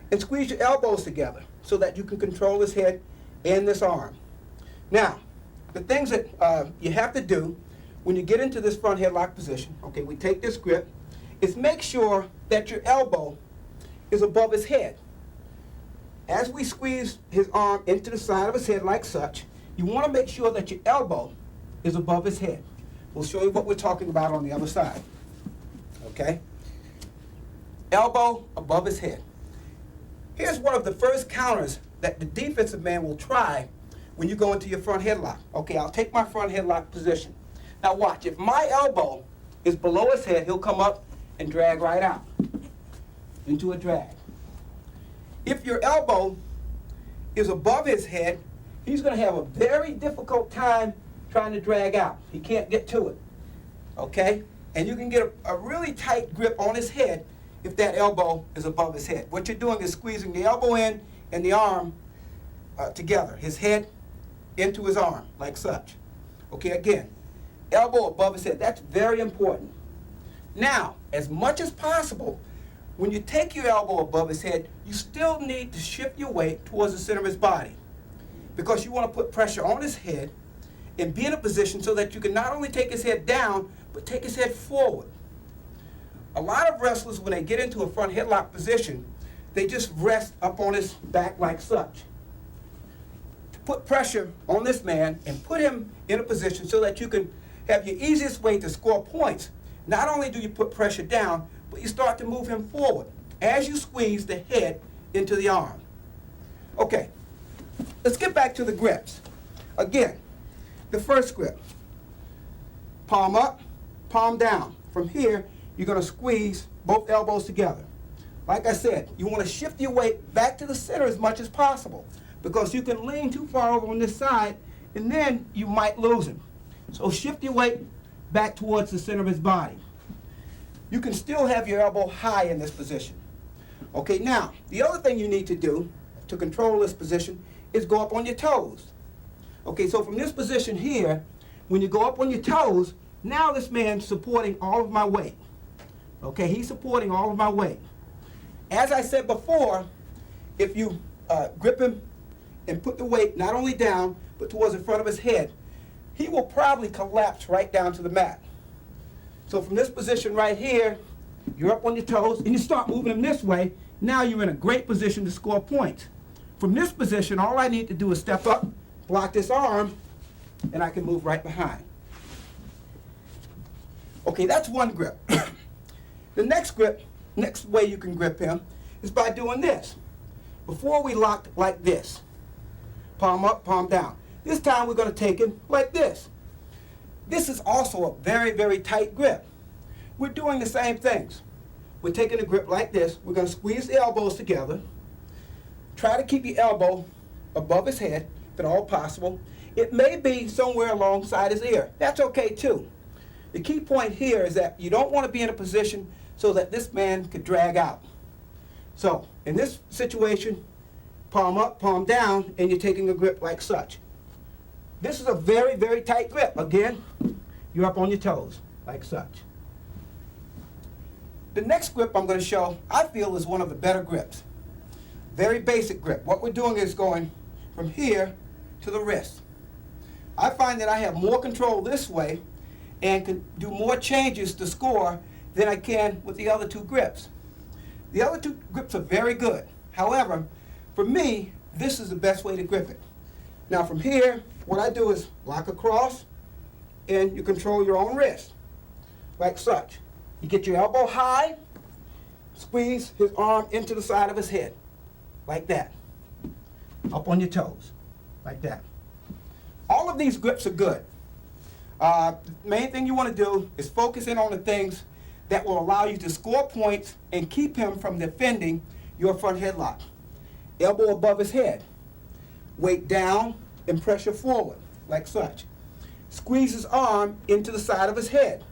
and squeeze your elbows together so that you can control his head and this arm. Now, the things that you have to do when you get into this front headlock position, okay, we take this grip, is make sure that your elbow is above his head. As we squeeze his arm into the side of his head like such, you want to make sure that your elbow is above his head. We'll show you what we're talking about on the other side. Okay? Elbow above his head. Here's one of the first counters that the defensive man will try when you go into your front headlock. Okay, I'll take my front headlock position. Now watch, if my elbow is below his head, he'll come up and drag right out into a drag. If your elbow is above his head, he's going to have a very difficult time trying to drag out. He can't get to it. Okay? And you can get a really tight grip on his head if that elbow is above his head. What you're doing is squeezing the elbow in and the arm together, his head into his arm, like such. Okay, again, elbow above his head. That's very important. Now, as much as possible, when you take your elbow above his head, you still need to shift your weight towards the center of his body, because you want to put pressure on his head and be in a position so that you can not only take his head down, but take his head forward. A lot of wrestlers, when they get into a front headlock position, they just rest up on his back like such. To put pressure on this man and put him in a position so that you can have your easiest way to score points, not only do you put pressure down, but you start to move him forward as you squeeze the head into the arm. Okay, let's get back to the grips. Again, the first grip, palm up, palm down. From here, you're going to squeeze both elbows together. Like I said, you want to shift your weight back to the center as much as possible, because you can lean too far over on this side and then you might lose him. So shift your weight back towards the center of his body. You can still have your elbow high in this position. Okay, now, the other thing you need to do to control this position is go up on your toes. Okay, so from this position here, when you go up on your toes, now this man's supporting all of my weight. Okay, he's supporting all of my weight. As I said before, if you grip him and put the weight not only down, but towards the front of his head, he will probably collapse right down to the mat. So from this position right here, you're up on your toes, and you start moving him this way. Now you're in a great position to score points. From this position, all I need to do is step up, block this arm, and I can move right behind. Okay, that's one grip. The next way you can grip him is by doing this. Before we locked like this, palm up, palm down. This time we're going to take him like this. This is also a very, very tight grip. We're doing the same things. We're taking a grip like this. We're going to squeeze the elbows together. Try to keep your elbow above his head, if at all possible. It may be somewhere alongside his ear. That's okay too. The key point here is that you don't want to be in a position so that this man could drag out. So, in this situation, palm up, palm down, and you're taking a grip like such. This is a very, very tight grip. Again, you're up on your toes, like such. The next grip I'm going to show, I feel, is one of the better grips. Very basic grip. What we're doing is going from here to the wrist. I find that I have more control this way and can do more changes to score than I can with the other two grips. The other two grips are very good. However, for me, this is the best way to grip it. Now from here, what I do is lock across, and you control your own wrist, like such. You get your elbow high, squeeze his arm into the side of his head, like that. Up on your toes, like that. All of these grips are good. The main thing you want to do is focus in on the things that will allow you to score points and keep him from defending your front headlock. Elbow above his head. Weight down and pressure forward, like such. Squeeze his arm into the side of his head.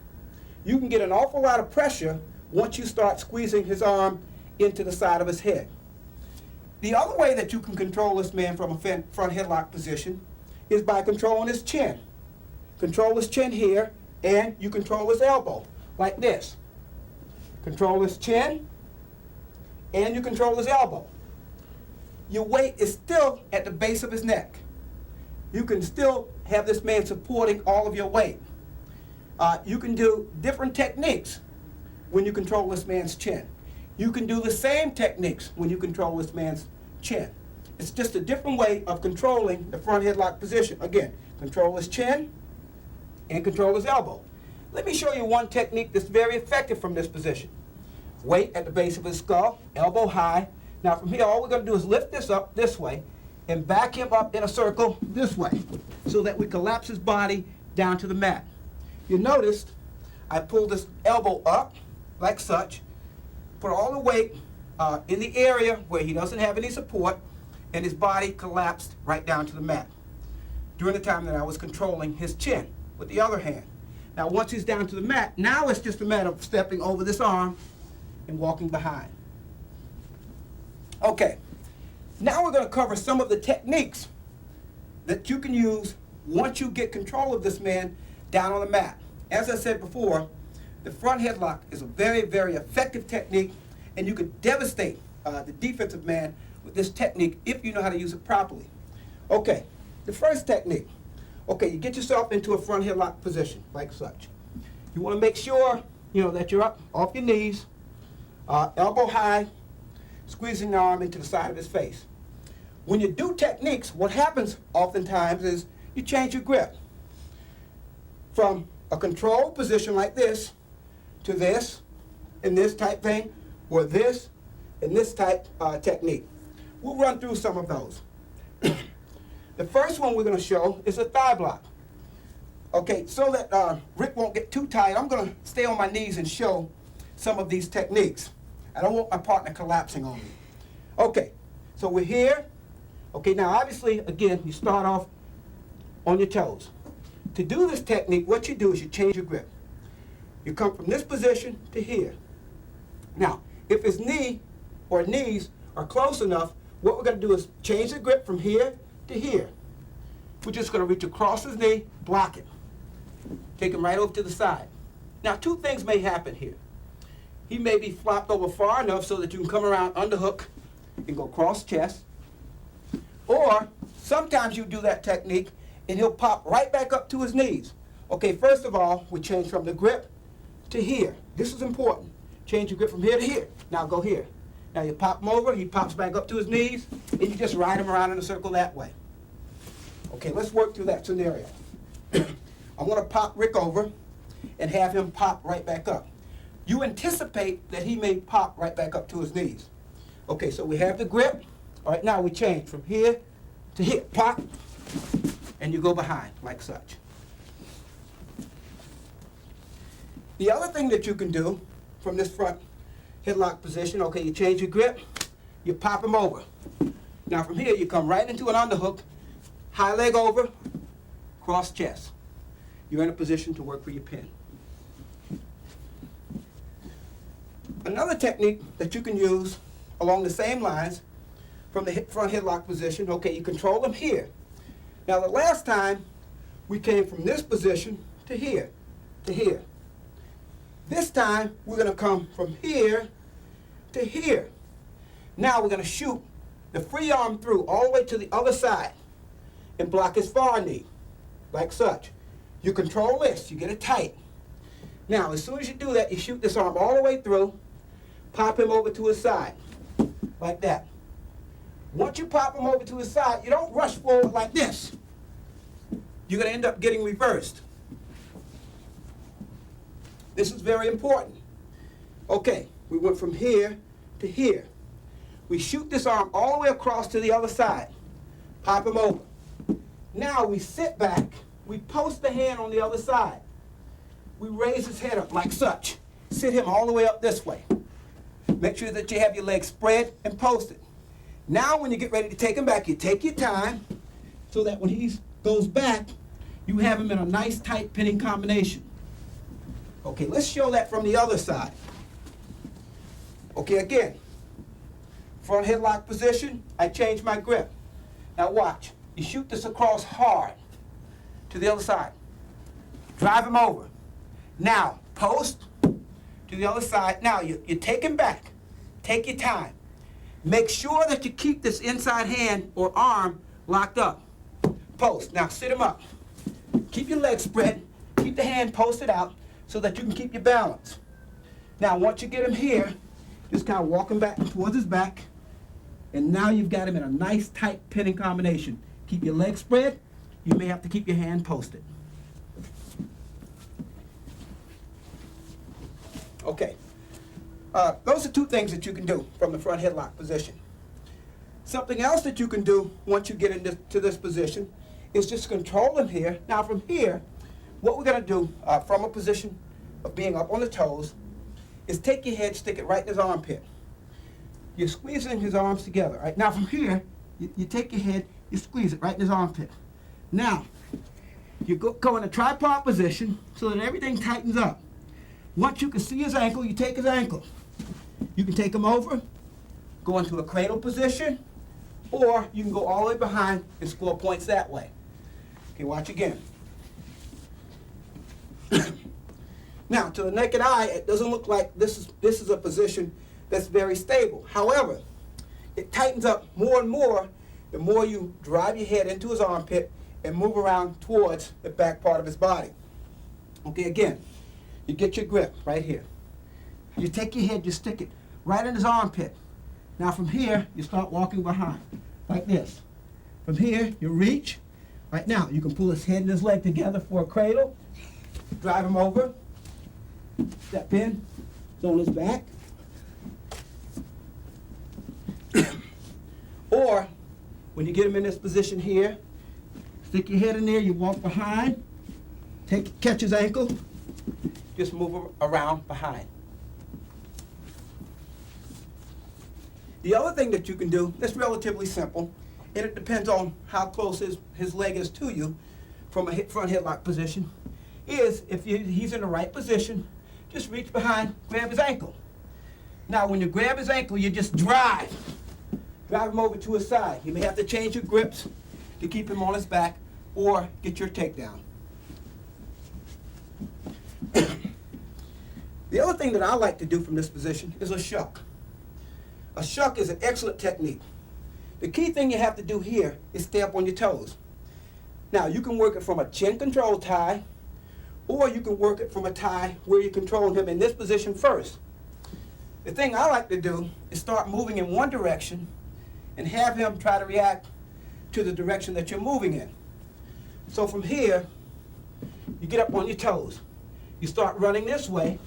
You can get an awful lot of pressure once you start squeezing his arm into the side of his head. The other way that you can control this man from a front headlock position is by controlling his chin. Control his chin here, and you control his elbow, like this. Control his chin, and you control his elbow. Your weight is still at the base of his neck. You can still have this man supporting all of your weight. You can do different techniques when you control this man's chin. You can do the same techniques when you control this man's chin. It's just a different way of controlling the front headlock position. Again, control his chin and control his elbow. Let me show you one technique that's very effective from this position. Weight at the base of his skull, elbow high. Now from here, all we're going to do is lift this up this way and back him up in a circle this way so that we collapse his body down to the mat. You noticed I pulled this elbow up like such, put all the weight in the area where he doesn't have any support, and his body collapsed right down to the mat during the time that I was controlling his chin with the other hand. Now once he's down to the mat, now it's just a matter of stepping over this arm and walking behind. Okay, now we're going to cover some of the techniques that you can use once you get control of this man down on the mat. As I said before, the front headlock is a very, very effective technique, and you can devastate the defensive man with this technique if you know how to use it properly. Okay, the first technique. Okay, you get yourself into a front headlock position, like such. You want to make sure, that you're up off your knees, elbow high, squeezing the arm into the side of his face. When you do techniques, what happens oftentimes is you change your grip from a controlled position like this to this, and this type thing, or this, and this type technique. We'll run through some of those. The first one we're going to show is a thigh block. Okay, so that Rick won't get too tired, I'm going to stay on my knees and show some of these techniques. I don't want my partner collapsing on me. Okay, so we're here. Okay, now obviously, again, you start off on your toes. To do this technique, what you do is you change your grip. You come from this position to here. Now, if his knee or knees are close enough, what we're going to do is change the grip from here to here. We're just going to reach across his knee, block it. Take him right over to the side. Now, two things may happen here. He may be flopped over far enough so that you can come around underhook and go cross chest. Or sometimes you do that technique and he'll pop right back up to his knees. Okay, first of all, we change from the grip to here. This is important. Change your grip from here to here. Now go here. Now you pop him over, he pops back up to his knees, and you just ride him around in a circle that way. Okay, let's work through that scenario. I'm going to pop Rick over and have him pop right back up. You anticipate that he may pop right back up to his knees. Okay, so we have the grip. All right, now we change from here to here. Pop, and you go behind like such. The other thing that you can do from this front headlock position, okay, you change your grip, you pop him over. Now from here, you come right into an underhook, high leg over, cross chest. You're in a position to work for your pin. Another technique that you can use along the same lines from the front headlock position, okay, you control him here. Now the last time, we came from this position to here, to here. This time, we're going to come from here to here. Now we're going to shoot the free arm through all the way to the other side and block his far knee, like such. You control this, you get it tight. Now, as soon as you do that, you shoot this arm all the way through, pop him over to his side, like that. Once you pop him over to his side, you don't rush forward like this. You're going to end up getting reversed. This is very important. Okay, we went from here to here. We shoot this arm all the way across to the other side. Pop him over. Now we sit back. We post the hand on the other side. We raise his head up like such. Sit him all the way up this way. Make sure that you have your legs spread and posted. Now when you get ready to take him back, you take your time so that when he goes back, you have him in a nice tight pinning combination. Okay, let's show that from the other side. Okay, again, front headlock position, I change my grip. Now watch, you shoot this across hard to the other side. Drive him over. Now, post to the other side. Now, you take him back. Take your time. Make sure that you keep this inside hand or arm locked up. Post. Now, sit him up. Keep your legs spread. Keep the hand posted out so that you can keep your balance. Now, once you get him here, just kind of walk him back towards his back. And now you've got him in a nice, tight pinning combination. Keep your legs spread. You may have to keep your hand posted. Okay. Those are two things that you can do from the front headlock position. Something else that you can do once you get into this position is just control him here. Now from here, what we're going to do from a position of being up on the toes is take your head, stick it right in his armpit. You're squeezing his arms together. Right? Now from here, you take your head, you squeeze it right in his armpit. Now, you go in a tripod position so that everything tightens up. Once you can see his ankle, you take his ankle. You can take him over, go into a cradle position, or you can go all the way behind and score points that way. Okay, watch again. Now, to the naked eye, it doesn't look like this is a position that's very stable. However, it tightens up more and more the more you drive your head into his armpit and move around towards the back part of his body. Okay, again, you get your grip right here. You take your head, you stick it right in his armpit. Now from here, you start walking behind, like this. From here, you reach. Right now, you can pull his head and his leg together for a cradle, drive him over, step in, it's on his back. Or, when you get him in this position here, stick your head in there, you walk behind, catch his ankle, just move around behind. The other thing that you can do, that's relatively simple, and it depends on how close his leg is to you from a front headlock position, is if he's in the right position, just reach behind, grab his ankle. Now when you grab his ankle, you just drive him over to his side. You may have to change your grips to keep him on his back or get your takedown. The other thing that I like to do from this position is a shuck. A shuck is an excellent technique. The key thing you have to do here is stay up on your toes. Now you can work it from a chin control tie, or you can work it from a tie where you control him in this position first. The thing I like to do is start moving in one direction and have him try to react to the direction that you're moving in. So from here, you get up on your toes. You start running this way.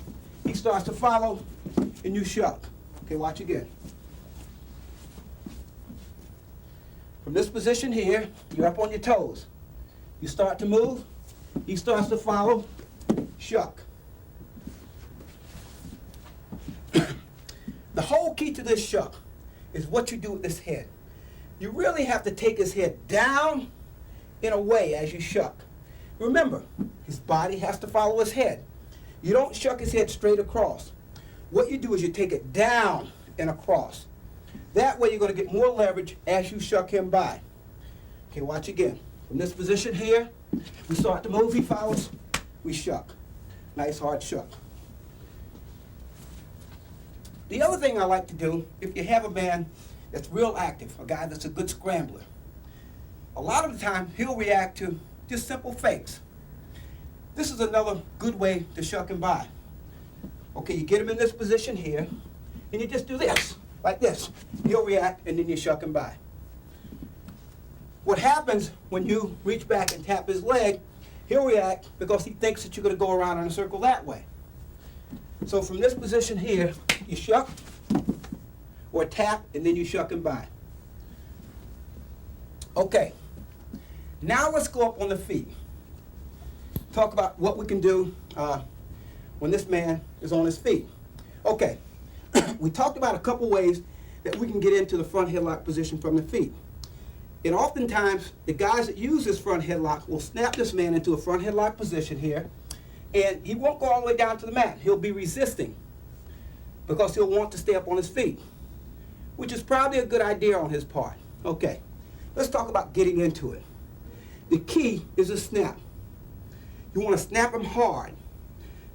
He starts to follow, and you shuck. Okay, watch again. From this position here, you're up on your toes. You start to move. He starts to follow, shuck. The whole key to this shuck is what you do with this head. You really have to take his head down in a way as you shuck. Remember, his body has to follow his head. You don't shuck his head straight across. What you do is you take it down and across. That way you're going to get more leverage as you shuck him by. Okay, watch again. From this position here, we start to move, he follows, we shuck. Nice hard shuck. The other thing I like to do, if you have a man that's real active, a guy that's a good scrambler, a lot of the time he'll react to just simple fakes. This is another good way to shuck him by. Okay, you get him in this position here, and you just do this, like this. He'll react, and then you shuck him by. What happens when you reach back and tap his leg, he'll react because he thinks that you're going to go around in a circle that way. So from this position here, you shuck, or tap, and then you shuck him by. Okay, now let's go up on the feet. Talk about what we can do when this man is on his feet. Okay, we talked about a couple ways that we can get into the front headlock position from the feet. And oftentimes, the guys that use this front headlock will snap this man into a front headlock position here, and he won't go all the way down to the mat. He'll be resisting. because he'll want to stay up on his feet, which is probably a good idea on his part. Okay, let's talk about getting into it. The key is a snap. You want to snap him hard.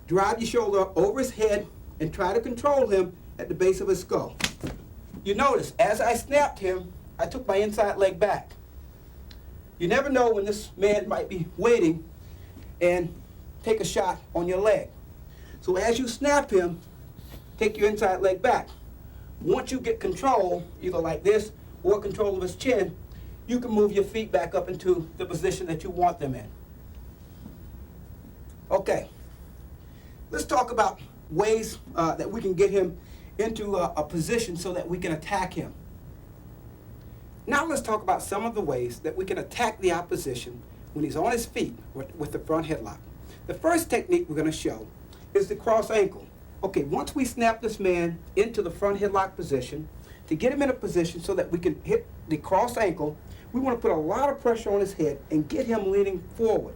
Drive your shoulder up over his head and try to control him at the base of his skull. You notice, as I snapped him, I took my inside leg back. You never know when this man might be waiting and take a shot on your leg. So as you snap him, take your inside leg back. Once you get control, either like this or control of his chin, you can move your feet back up into the position that you want them in. Okay, let's talk about ways that we can get him into a position so that we can attack him. Now let's talk about some of the ways that we can attack the opposition when he's on his feet with the front headlock. The first technique we're going to show is the cross ankle. Okay, once we snap this man into the front headlock position, to get him in a position so that we can hit the cross ankle, we want to put a lot of pressure on his head and get him leaning forward.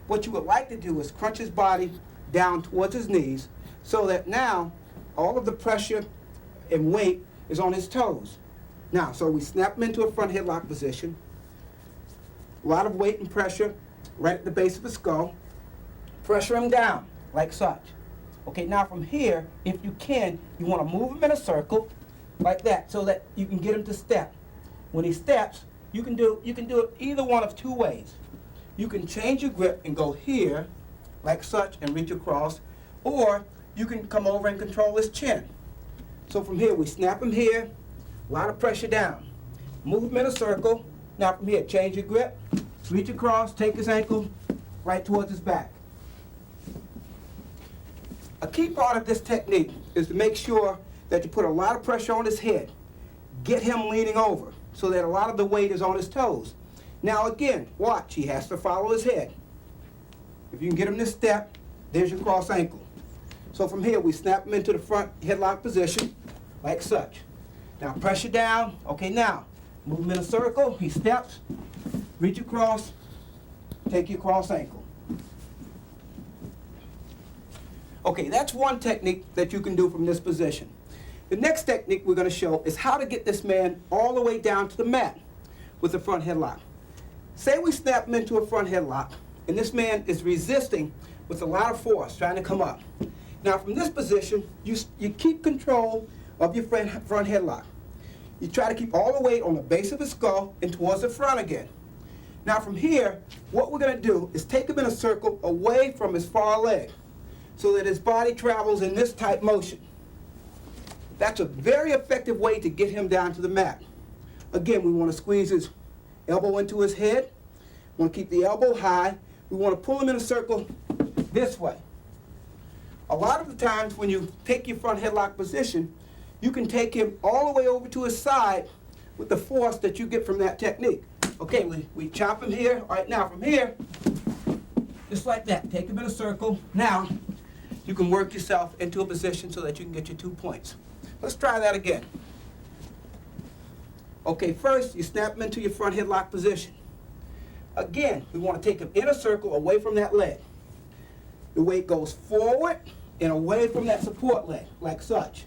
What you would like to do is crunch his body down towards his knees so that now all of the pressure and weight is on his toes. Now, so we snap him into a front headlock position, a lot of weight and pressure right at the base of his skull, pressure him down like such. Okay, now from here, if you can, you want to move him in a circle like that so that you can get him to step. When he steps, you can do it either one of two ways. You can change your grip and go here like such and reach across, or you can come over and control his chin. So from here, we snap him here, a lot of pressure down. Move him in a circle. Now from here, change your grip, reach across, take his ankle right towards his back. A key part of this technique is to make sure that you put a lot of pressure on his head. Get him leaning over so that a lot of the weight is on his toes. Now again, watch, he has to follow his head. If you can get him to step, there's your cross ankle. So from here, we snap him into the front headlock position, like such. Now pressure down. Okay, now, move him in a circle, he steps, reach across, take your cross ankle. Okay, that's one technique that you can do from this position. The next technique we're going to show is how to get this man all the way down to the mat with the front headlock. Say we snap him into a front headlock, and this man is resisting with a lot of force, trying to come up. Now from this position, you keep control of your front headlock. You try to keep all the weight on the base of his skull and towards the front again. Now from here, what we're going to do is take him in a circle away from his far leg so that his body travels in this type motion. That's a very effective way to get him down to the mat. Again, we want to squeeze his elbow into his head. We want to keep the elbow high. We want to pull him in a circle this way. A lot of the times when you take your front headlock position, you can take him all the way over to his side with the force that you get from that technique. Okay, we chop him here. All right, now from here, just like that, take him in a circle. Now, you can work yourself into a position so that you can get your 2 points. Let's try that again. Okay, first, you snap him into your front headlock position. Again, we want to take him in a circle away from that leg. The weight goes forward and away from that support leg, like such.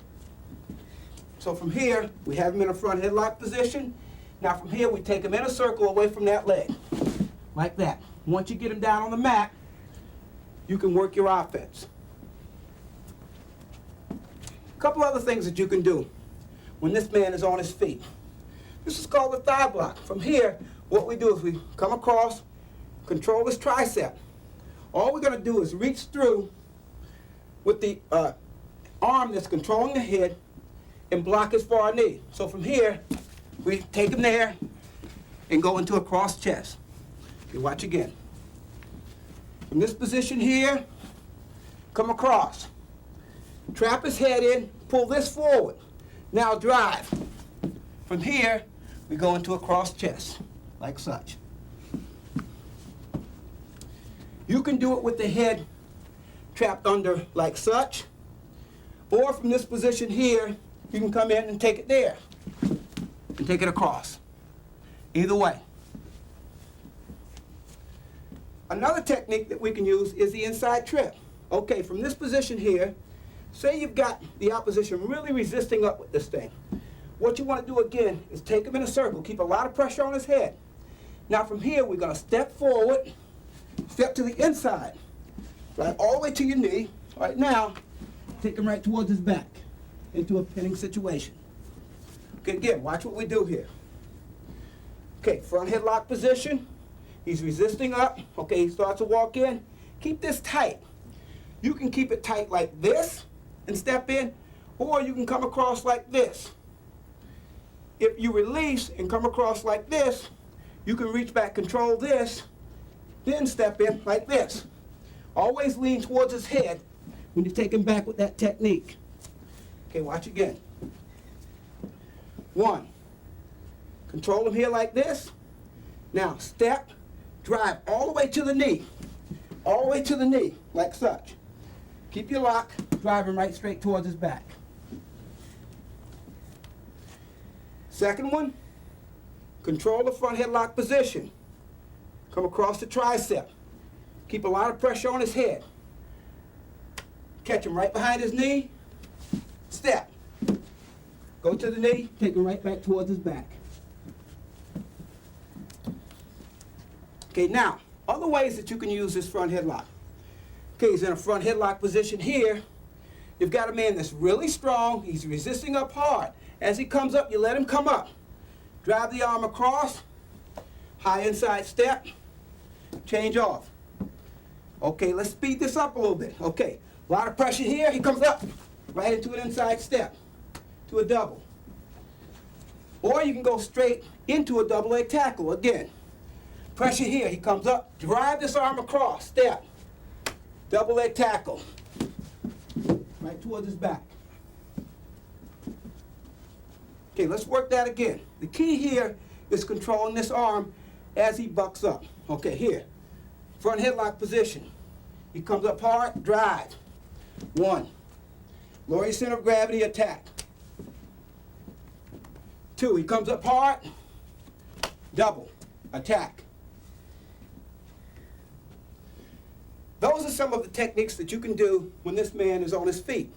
So from here, we have him in a front headlock position. Now from here, we take him in a circle away from that leg, like that. Once you get him down on the mat, you can work your offense. A couple other things that you can do when this man is on his feet. This is called the thigh block. From here, what we do is we come across, control his tricep. All we're going to do is reach through with the arm that's controlling the head and block his far knee. So from here, we take him there and go into a cross chest. You watch again. From this position here, come across. Trap his head in, pull this forward. Now drive. From here, we go into a cross chest, like such. You can do it with the head trapped under like such, or from this position here, you can come in and take it there, and take it across. Either way. Another technique that we can use is the inside trip. Okay, from this position here, Say you've got the opposition really resisting up with this thing. What you want to do again is take him in a circle, keep a lot of pressure on his head. Now from here, we're going to step forward, step to the inside, right all the way to your knee. Right now, take him right towards his back into a pinning situation. Okay, again, watch what we do here. Okay, front headlock position. He's resisting up. Okay, he starts to walk in. Keep this tight. You can keep it tight like this and step in, or you can come across like this. If you release and come across like this, you can reach back, control this, then step in like this. Always lean towards his head when you take him back with that technique. Okay, watch again. 1. Control him here like this. Now step, drive all the way to the knee. All the way to the knee, like such. Keep your lock, drive him right straight towards his back. Second one, control the front headlock position. Come across the tricep. Keep a lot of pressure on his head. Catch him right behind his knee. Step. Go to the knee, take him right back towards his back. Okay, now, other ways that you can use this front headlock. Okay, he's in a front headlock position here. You've got a man that's really strong. He's resisting up hard. As he comes up, you let him come up. Drive the arm across. High inside step. Change off. Okay, let's speed this up a little bit. Okay, a lot of pressure here. He comes up right into an inside step, to a double. Or you can go straight into a double leg tackle again. Pressure here. He comes up. Drive this arm across. Step. Double leg tackle. Right towards his back. Okay, let's work that again. The key here is controlling this arm as he bucks up. Okay, here. Front headlock position. He comes up hard, drive. 1. Lower your center of gravity, attack. 2, he comes up hard, double, attack. Those are some of the techniques that you can do when this man is on his feet.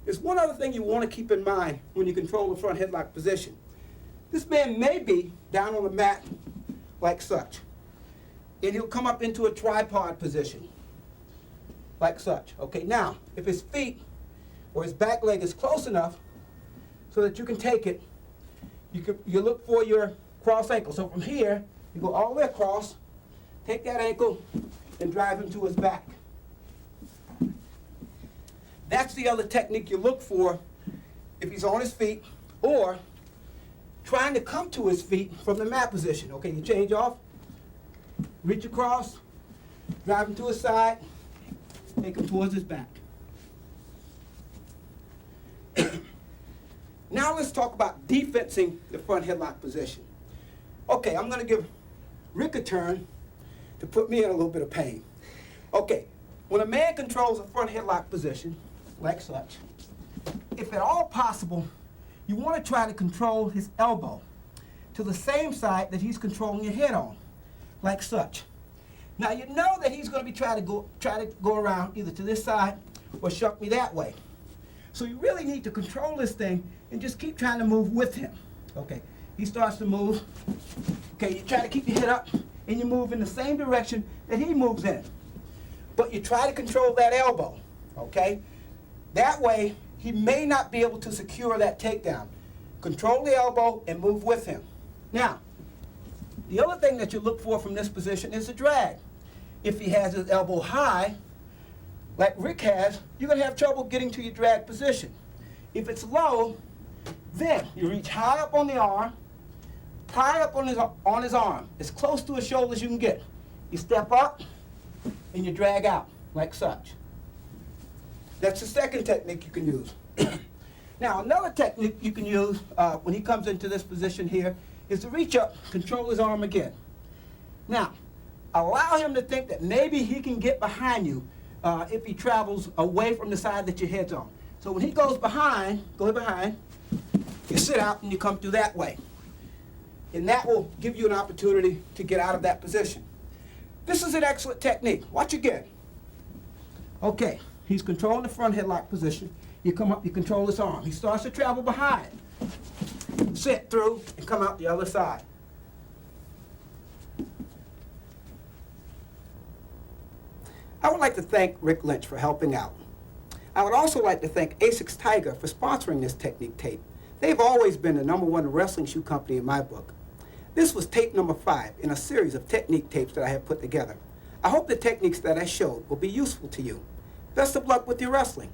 There's one other thing you want to keep in mind when you control the front headlock position. This man may be down on the mat like such, and he'll come up into a tripod position like such. Okay, now, if his feet or his back leg is close enough so that you can take it, you look for your cross ankle. So from here, you go all the way across, take that ankle, and drive him to his back. That's the other technique you look for if he's on his feet or trying to come to his feet from the mat position. Okay, you change off, reach across, drive him to his side, take him towards his back. Now let's talk about defensing the front headlock position. Okay, I'm going to give Rick a turn to put me in a little bit of pain. Okay, when a man controls a front headlock position, like such, if at all possible, you want to try to control his elbow to the same side that he's controlling your head on, like such. Now you know that he's going to be trying to go around either to this side or shuck me that way. So you really need to control this thing and just keep trying to move with him. Okay, he starts to move. Okay, you try to keep your head up and you move in the same direction that he moves in. But you try to control that elbow, okay? That way, he may not be able to secure that takedown. Control the elbow and move with him. Now, the other thing that you look for from this position is a drag. If he has his elbow high, like Rick has, you're going to have trouble getting to your drag position. If it's low, then you reach high up on the arm, high up on his arm, as close to his shoulder as you can get. You step up and you drag out, like such. That's the second technique you can use. Now, another technique you can use when he comes into this position here is to reach up, control his arm again. Now, allow him to think that maybe he can get behind you if he travels away from the side that your head's on. So when he goes behind, you sit out and you come through that way. And that will give you an opportunity to get out of that position. This is an excellent technique. Watch again. Okay, he's controlling the front headlock position. You come up, you control his arm. He starts to travel behind. Sit through and come out the other side. I would like to thank Rick Lynch for helping out. I would also like to thank Asics Tiger for sponsoring this technique tape. They've always been the #1 wrestling shoe company in my book. This was tape number 5 in a series of technique tapes that I have put together. I hope the techniques that I showed will be useful to you. Best of luck with your wrestling.